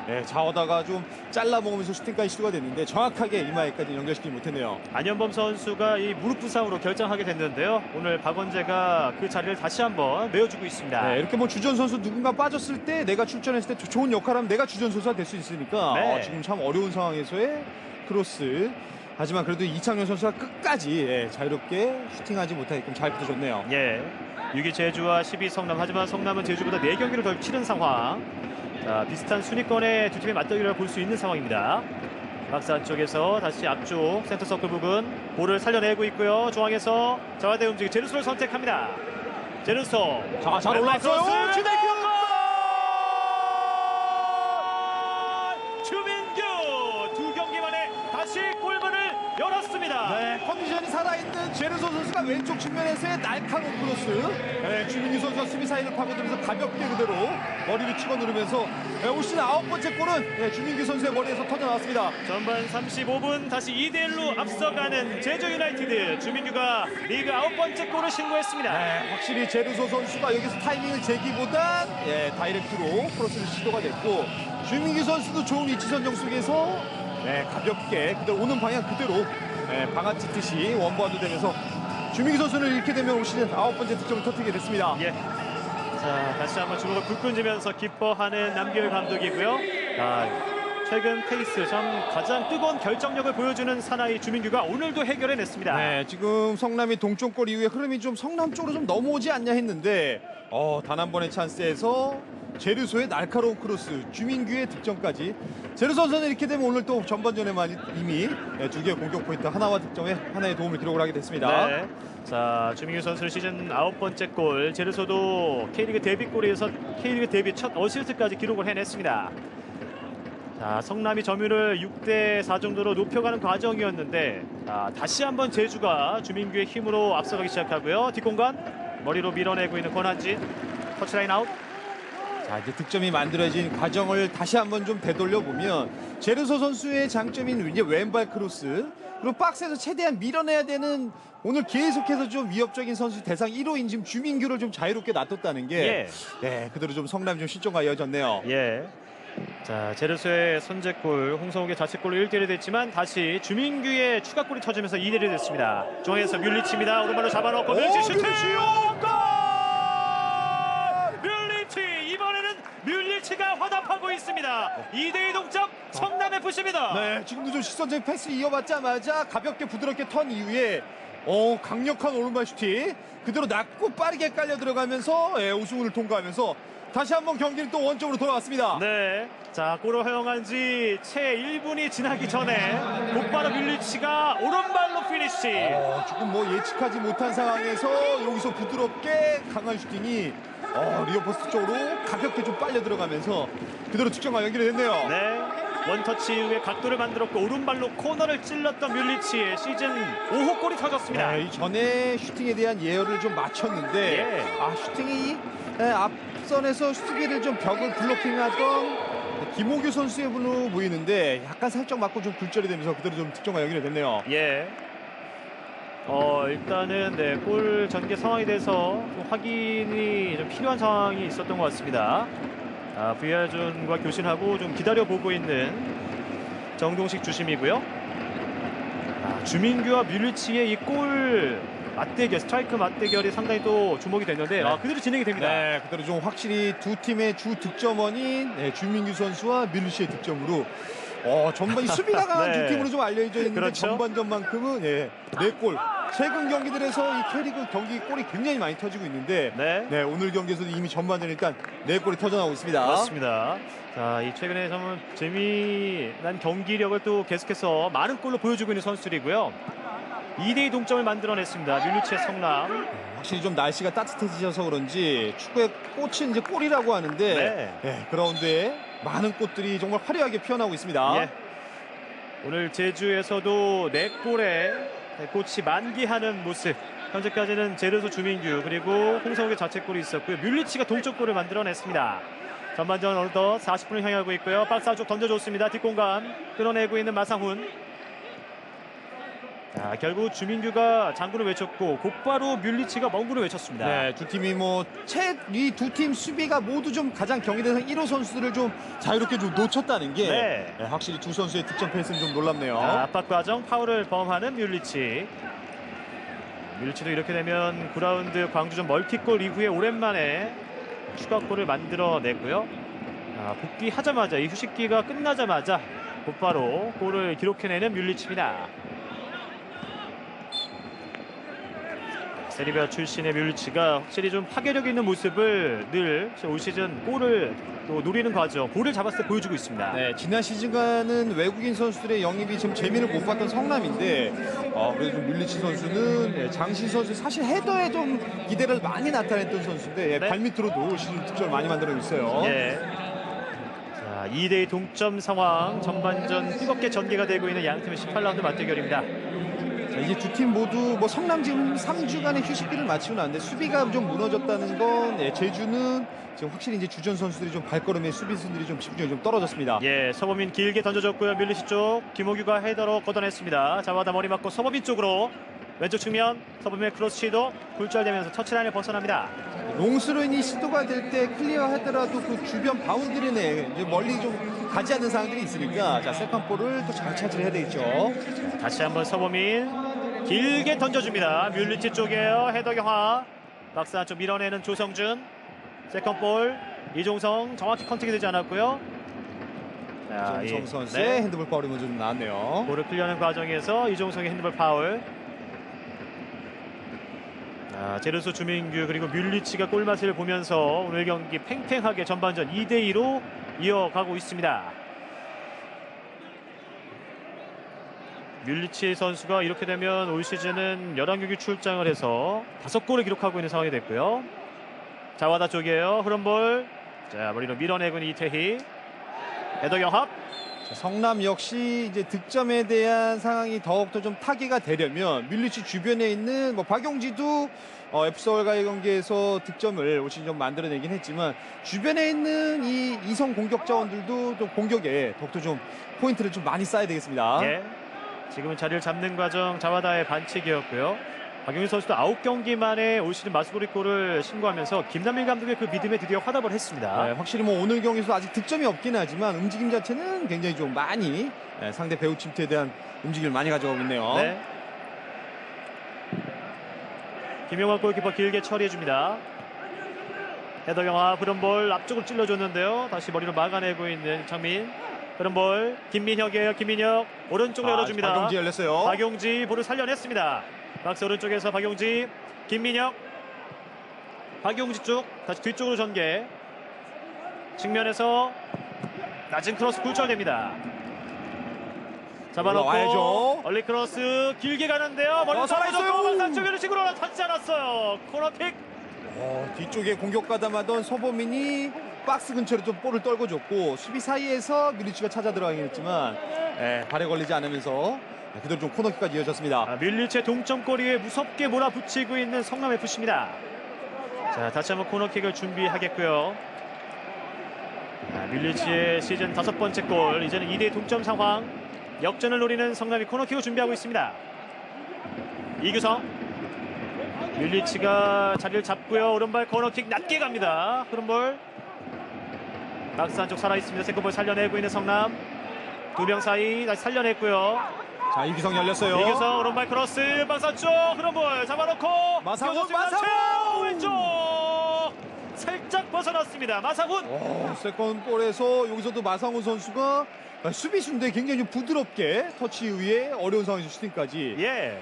Speaker 1: 네, 좌우다가 좀 잘라 먹으면서 슈팅까지 시도가 됐는데 정확하게 이마에까지 연결시키지 못했네요.
Speaker 2: 안현범 선수가 이 무릎 부상으로 결정하게 됐는데요. 오늘 박원재가 그 자리를 다시 한번 메워주고 있습니다.
Speaker 1: 네, 이렇게 뭐 주전 선수 누군가 빠졌을 때 내가 출전했을 때 좋은 역할을 하면 내가 주전 선수가 될 수 있으니까
Speaker 2: 네.
Speaker 1: 지금 참 어려운 상황에서의 크로스. 하지만 그래도 이창용 선수가 끝까지 자유롭게 슈팅하지 못하게끔 잘 붙어줬네요.
Speaker 2: 예, 6위 제주와 10위 성남. 하지만 성남은 제주보다 4경기를 덜 치른 상황. 자, 비슷한 순위권의 두 팀의 맞대결을 볼 수 있는 상황입니다. 박스 안쪽에서 다시 앞쪽 센터 서클 부근 볼을 살려내고 있고요. 중앙에서 자와대 움직이 제르소를 선택합니다. 제르소.
Speaker 1: 자, 잘 올라왔어요. 주대규!
Speaker 2: 주민규 두 경기 만에 다시 골문을 열었습니다.
Speaker 1: 네, 컨디션이 살아있는 제르소 선수가 왼쪽 측면에서의 날카로운 크로스. 네, 주민규 선수가 수비 사이를 파고들면서 가볍게 그대로 머리를 치고 누르면서 올 시즌 9번째 골은 주민규 선수의 머리에서 터져나왔습니다.
Speaker 2: 전반 35분 다시 2대1로 앞서가는 제주 유나이티드. 주민규가 리그 9번째 골을 신고했습니다.
Speaker 1: 네, 확실히 제르소 선수가 여기서 타이밍을 재기보단 다이렉트로 크로스를 시도가 됐고 주민규 선수도 좋은 위치 선정 속에서 가볍게 그대로 오는 방향 그대로 방아 찢듯이 원바운드 되면서 주민규 선수는 이렇게 되면 올 시즌 9번째 득점을 터뜨리게 됐습니다.
Speaker 2: 예. 자, 다시 한번 주먹을 불끈지면서 기뻐하는 남기열 감독이고요. 최근 페이스 가장 뜨거운 결정력을 보여주는 사나이 주민규가 오늘도 해결해냈습니다.
Speaker 1: 네, 지금 성남이 동점골 이후에 흐름이 좀 성남 쪽으로 좀 넘어오지 않냐 했는데 단 한 번의 찬스에서 제르소의 날카로운 크로스, 주민규의 득점까지. 제르소 선수는 이렇게 되면 오늘 또 전반전에만 이미 2개의 공격 포인트 하나와 득점에 하나의 도움을 기록을 하게 됐습니다.
Speaker 2: 네. 자, 주민규 선수 시즌 9번째 골, 제르소도 K리그 데뷔골에서 K리그 데뷔 첫 어시스트까지 기록을 해냈습니다. 자, 성남이 점유율을 6대4 정도로 높여가는 과정이었는데 다시 한번 제주가 주민규의 힘으로 앞서가기 시작하고요. 뒷공간 머리로 밀어내고 있는 권한진, 터치라인 아웃.
Speaker 1: 자, 이제 득점이 만들어진 과정을 다시 한번 좀 되돌려 보면 제르소 선수의 장점인 이제 왼발 크로스 그리고 박스에서 최대한 밀어내야 되는 오늘 계속해서 좀 위협적인 선수 대상 1호인 지금 주민규를 좀 자유롭게 놔뒀다는 게 그대로 좀 성남이 좀 실점과 이어졌네요.
Speaker 2: 예. 자, 제르소의 선제골, 홍성욱의 자책골로 1대1이 됐지만 다시 주민규의 추가골이 터지면서 2대1이 됐습니다. 중앙에서 뮬리치입니다. 오른발로 잡아놓고 뮬리치 슈팅! 뮬리치! 이번에는 뮬리치가 화답하고 있습니다. 2대2 동점 성남FC입니다.
Speaker 1: 네, 지금도 좀 시선적인 패스 이어받자마자 가볍게 부드럽게 턴 이후에 강력한 오른발 슈팅 그대로 낮고 빠르게 깔려 들어가면서 우승을 통과하면서 다시 한번 경기는 또 원점으로 돌아왔습니다.
Speaker 2: 네, 자, 골을 허용한 지 채 1분이 지나기 전에 곧바로 뮬리치가 오른발로 피니시.
Speaker 1: 조금 뭐 예측하지 못한 상황에서 여기서 부드럽게 강한 슈팅이 리어포스트 쪽으로 가볍게 좀 빨려 들어가면서 그대로 득점과 연결이 됐네요.
Speaker 2: 네, 원터치 이후에 각도를 만들었고 오른발로 코너를 찔렀던 뮬리치의 시즌 5호 골이 터졌습니다.
Speaker 1: 이 전에 슈팅에 대한 예열을 좀 맞췄는데 슈팅이 앞선에서 수비를 좀 벽을 블로킹하던 김호규 선수의 분으로 보이는데 약간 살짝 맞고 좀 굴절이 되면서 그대로 좀 득점과 연결이 됐네요.
Speaker 2: 예. 일단은 네, 골 전개 상황에 대해서 좀 확인이 좀 필요한 상황이 있었던 것 같습니다. VR존과 교신하고 좀 기다려보고 있는 정동식 주심이고요. 주민규와 뮬리치의 이 골 맞대결, 스트라이크 맞대결이 상당히 또 주목이 됐는데
Speaker 1: 네.
Speaker 2: 그대로 진행이 됩니다.
Speaker 1: 네, 그대로 좀 확실히 두 팀의 주 득점원인 주민규 선수와 뮬리시의 득점으로 전반 수비가 강한
Speaker 2: 네.
Speaker 1: 두 팀으로 좀 알려져 있는데
Speaker 2: 그렇죠.
Speaker 1: 전반전만큼은 4골. 최근 경기들에서 이 K리그 경기 골이 굉장히 많이 터지고 있는데
Speaker 2: 네.
Speaker 1: 오늘 경기에서도 이미 전반전 일단 4골이 터져나오고 있습니다.
Speaker 2: 맞습니다. 자, 이 최근에 좀 재미난 경기력을 또 계속해서 많은 골로 보여주고 있는 선수들이고요. 2대2 동점을 만들어냈습니다. 뮬리치의 성남.
Speaker 1: 확실히 좀 날씨가 따뜻해지셔서 그런지 축구의 꽃은 이제 골이라고 하는데 그라운드에 많은 꽃들이 정말 화려하게 피어나고 있습니다.
Speaker 2: 예. 오늘 제주에서도 4골에 꽃이 만기하는 모습. 현재까지는 제르소 주민규 그리고 홍성욱의 자책골이 있었고요. 뮬리치가 동점골을 만들어냈습니다. 전반전 어느덧 40분을 향하고 있고요. 박스 안쪽 던져줬습니다. 뒷공간 끌어내고 있는 마상훈. 자, 결국 주민규가 장구를 외쳤고 곧바로 뮬리치가 멍구를 외쳤습니다.
Speaker 1: 네, 두 팀이 이 두 팀 수비가 모두 좀 가장 경기대상 1호 선수들을 좀 자유롭게 좀 놓쳤다는 게 확실히 두 선수의 득점 페이스는 좀 놀랍네요.
Speaker 2: 압박 과정 파울을 범하는 뮬리치. 뮬리치도 이렇게 되면 9라운드 광주전 멀티골 이후에 오랜만에 추가골을 만들어냈고요. 복귀하자마자 이 휴식기가 끝나자마자 곧바로 골을 기록해내는 뮬리치입니다. 세리비아 출신의 뮬리치가 확실히 좀 파괴력 있는 모습을 늘 올 시즌 골을 또 노리는 과정, 볼을 잡았을 때 보여주고 있습니다.
Speaker 1: 네, 지난 시즌과는 외국인 선수들의 영입이 좀 재미를 못 봤던 성남인데 그래도 좀 뮬리치 선수는 장신 선수 사실 헤더에 좀 기대를 많이 나타냈던 선수인데 발밑으로도 올 시즌 득점을 많이 만들어내고 있어요.
Speaker 2: 자, 2대2 동점 상황, 전반전 뜨겁게 전개가 되고 있는 양팀의 18라운드 맞대결입니다.
Speaker 1: 이제 두 팀 모두 성남 지금 3주간의 휴식기를 마치고 나는데 수비가 좀 무너졌다는 건 제주는 지금 확실히 이제 주전 선수들이 좀 발걸음에 수비수들이 좀 집중이 좀 떨어졌습니다.
Speaker 2: 서범인 길게 던져줬고요. 뮬리치 쪽 김호규가 헤더로 걷어냈습니다. 자와다 머리 맞고 서범인 쪽으로 왼쪽 측면 서범인의 크로스 시도 굴절되면서 터치라인을 벗어납니다.
Speaker 1: 롱스런이 시도가 될 때 클리어 하더라도 그 주변 바운드리 내에 이제 멀리 좀 가지 않는 상황들이 있으니까 세컨볼을 또 잘 차지를 해야 되겠죠.
Speaker 2: 다시 한번 서범인 길게 던져줍니다. 뮬리치 쪽이에요. 헤더 경화. 박스 안쪽 밀어내는 조성준. 세컨볼 이종성 정확히 컨택이 되지 않았고요.
Speaker 1: 이종성 선수의 핸드볼 파울이 먼저 좀 나왔네요.
Speaker 2: 볼을 클리어하는 과정에서 이종성의 핸드볼 파울. 제르소 주민규 그리고 뮬리치가 골맛을 보면서 오늘 경기 팽팽하게 전반전 2대2로 이어가고 있습니다. 뮬리치 선수가 이렇게 되면 올 시즌은 11경기 출장을 해서 5골을 기록하고 있는 상황이 됐고요. 자와다 쪽이에요. 흐름볼. 자, 머리로 밀어내고 있는 이태희. 헤더 경합.
Speaker 1: 성남 역시 이제 득점에 대한 상황이 더욱더 좀 타개가 되려면 뮬리치 주변에 있는 박용지도 F서울과의 경기에서 득점을 올 시즌 좀 만들어내긴 했지만 주변에 있는 이 이성 공격 자원들도 좀 공격에 더욱더 좀 포인트를 좀 많이 쌓아야 되겠습니다.
Speaker 2: 지금은 자리를 잡는 과정 자와다의 반칙이었고요. 박용진 선수도 9경기 만에 올 시즌 마스고리골을 신고하면서 김남일 감독의 그 믿음에 드디어 화답을 했습니다.
Speaker 1: 확실히 오늘 경기에서 아직 득점이 없긴 하지만 움직임 자체는 굉장히 좀 많이 상대 배우 침투에 대한 움직임을 많이 가져가고 있네요.
Speaker 2: 김용환 골키퍼 길게 처리해줍니다. 헤더 경화 흐름볼 앞쪽으로 찔러줬는데요. 다시 머리로 막아내고 있는 장민. 흐름볼 김민혁이에요. 김민혁 오른쪽으로 열어줍니다.
Speaker 1: 박용지 열렸어요.
Speaker 2: 박용지 볼을 살려냈습니다. 박스 오른쪽에서 박용지 김민혁 박용지 쪽 다시 뒤쪽으로 전개 측면에서 낮은 크로스 굴절됩니다. 잡아놓고 얼리 크로스 길게 가는데요. 머리
Speaker 1: 살아있어요.
Speaker 2: 쪽으로 식으로 닿지 않았어요. 코너킥.
Speaker 1: 뒤쪽에 공격 가담하던 서범인이 박스 근처로 좀 볼을 떨궈줬고 수비 사이에서 뮬리치가 찾아 들어가긴 했지만 발에 걸리지 않으면서 그대로 좀 코너킥까지 이어졌습니다.
Speaker 2: 뮬리치의 동점골이 무섭게 몰아붙이고 있는 성남FC입니다. 자, 다시 한번 코너킥을 준비하겠고요. 뮬리치의 시즌 5번째 골. 이제는 2대2 동점 상황. 역전을 노리는 성남이 코너킥을 준비하고 있습니다. 이규성. 뮬리치가 자리를 잡고요. 오른발 코너킥 낮게 갑니다. 흐름볼. 박스 안쪽 살아있습니다. 세컨볼 살려내고 있는 성남. 두 명 사이 다시 살려냈고요.
Speaker 1: 자, 이규성 열렸어요.
Speaker 2: 이규성 오른발 크로스 박스 안쪽 흐름볼 잡아놓고
Speaker 1: 마사훈,
Speaker 2: 이어졌습니다.
Speaker 1: 마사훈!
Speaker 2: 왼쪽 살짝 벗어났습니다. 마사훈.
Speaker 1: 세컨볼에서 여기서도 마상훈 선수가 수비수인데 굉장히 좀 부드럽게 터치 이후에 어려운 상황에서 슈팅까지.
Speaker 2: 예.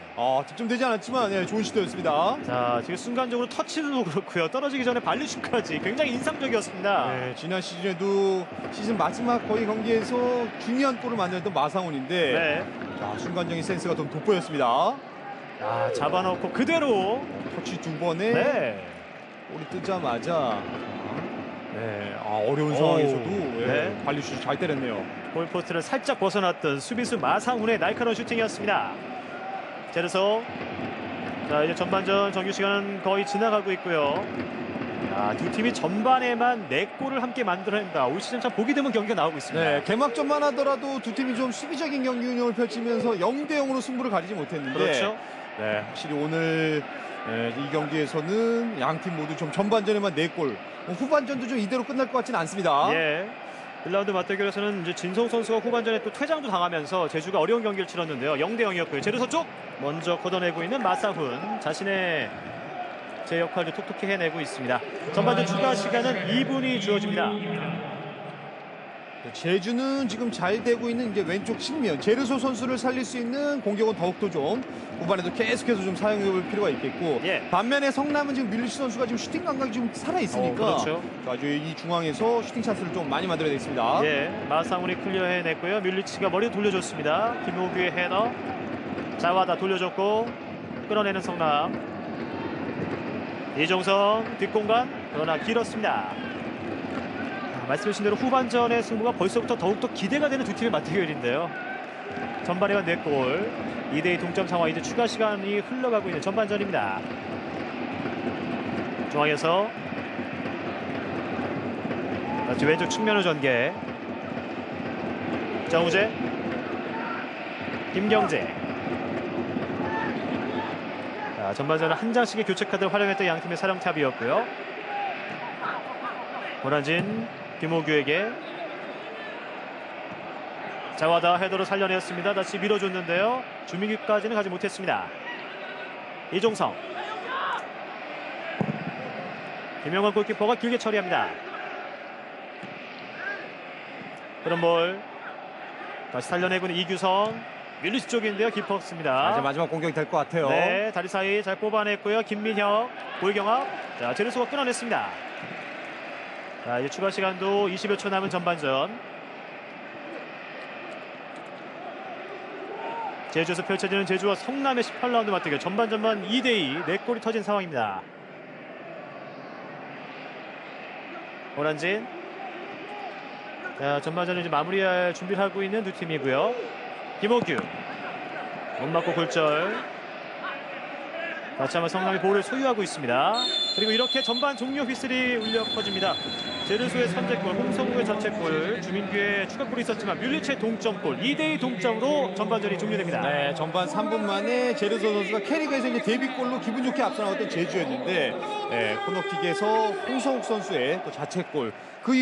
Speaker 1: 득점되지 않았지만 좋은 시도였습니다.
Speaker 2: 자, 지금 순간적으로 터치도 그렇고요. 떨어지기 전에 발리슛까지 굉장히 인상적이었습니다.
Speaker 1: 네, 지난 시즌에도 시즌 마지막 거의 경기에서 중요한 골을 만들었던 마상훈인데
Speaker 2: 네.
Speaker 1: 자, 순간적인 센스가 좀 돋보였습니다.
Speaker 2: 자, 잡아놓고 그대로.
Speaker 1: 터치 두 번에
Speaker 2: 네.
Speaker 1: 볼이 뜨자마자 어려운 상황에서도
Speaker 2: 네.
Speaker 1: 발리슛 잘 때렸네요.
Speaker 2: 골포스트를 살짝 벗어났던 수비수 마상훈의 날카로운 슈팅이었습니다. 제르소. 자, 이제 전반전 정규 시간은 거의 지나가고 있고요. 두 팀이 전반에만 4골을 함께 만들어낸다. 올 시즌 참 보기 드문 경기가 나오고 있습니다.
Speaker 1: 네, 개막전만 하더라도 두 팀이 좀 수비적인 경기 운영을 펼치면서 0대 0으로 승부를 가리지 못했는데
Speaker 2: 그렇죠.
Speaker 1: 네, 확실히 오늘 이 경기에서는 양 팀 모두 좀 전반전에만 4골, 후반전도 좀 이대로 끝날 것 같지는 않습니다.
Speaker 2: 예. 1라운드 맞대결에서는 이제 진성 선수가 후반전에 또 퇴장도 당하면서 제주가 어려운 경기를 치렀는데요. 0대 0이었고요. 제르소 쪽 먼저 걷어내고 있는 마사훈. 자신의 제 역할도 톡톡히 해내고 있습니다. 전반전 추가 시간은 2분이 주어집니다.
Speaker 1: 제주는 지금 잘 되고 있는 이제 왼쪽 측면 제르소 선수를 살릴 수 있는 공격은 더욱더 좀 후반에도 계속해서 좀 사용해볼 필요가 있겠고 반면에 성남은 지금 뮬리치 선수가 지금 슈팅 감각이 좀 살아 있으니까
Speaker 2: 그렇죠.
Speaker 1: 아주 이 중앙에서 슈팅 찬스를 좀 많이 만들어야 되겠습니다.
Speaker 2: 마상훈이 클리어해냈고요. 뮬리치가 머리 돌려줬습니다. 김호규의 헤더. 자와다 돌려줬고 끌어내는 성남. 이종성 뒷공간 그러나 길었습니다. 말씀하신 대로 후반전의 승부가 벌써부터 더욱더 기대가 되는 두 팀의 맞대결인데요. 전반에만 4골 2대2 동점 상황. 이제 추가 시간이 흘러가고 있는 전반전입니다. 중앙에서 다시 왼쪽 측면으로 전개. 정우재 김경재. 전반전은 한 장씩의 교체 카드를 활용했던 양팀의 사령탑이었고요. 권한진 김호규에게 자와다 헤더로 살려냈습니다. 다시 밀어줬는데요. 주민규까지는 가지 못했습니다. 이종성. 김영환 골키퍼가 길게 처리합니다. 그런 볼 다시 살려내고는 이규성. 뮬리치 쪽인데요. 깊었습니다.
Speaker 1: 이제 마지막 공격이 될 것 같아요.
Speaker 2: 네, 다리 사이 잘 뽑아냈고요. 김민혁, 고의경합. 자, 제르소가 끊어냈습니다. 자, 이제 추가 시간도 20여 초 남은 전반전. 제주에서 펼쳐지는 제주와 성남의 18라운드 맞대결. 전반전만 2대2 4골이 터진 상황입니다. 오란진. 자, 전반전을 이제 마무리할 준비를 하고 있는 두 팀이고요. 김호규. 못 맞고 골절. 다시 한번 성남이 볼을 소유하고 있습니다. 그리고 이렇게 전반 종료 휘슬이 울려 퍼집니다. 제르소의 선제골, 홍성우의 자책골, 주민규의 추가골이 있었지만 뮬리치의 동점골, 2대2 동점으로 전반전이 종료됩니다.
Speaker 1: 네, 전반 3분 만에 제르소 선수가 캐리그에서 이제 데뷔골로 기분 좋게 앞서 나갔던 제주였는데 코너킥에서 홍성욱 선수의 또 자책골, 그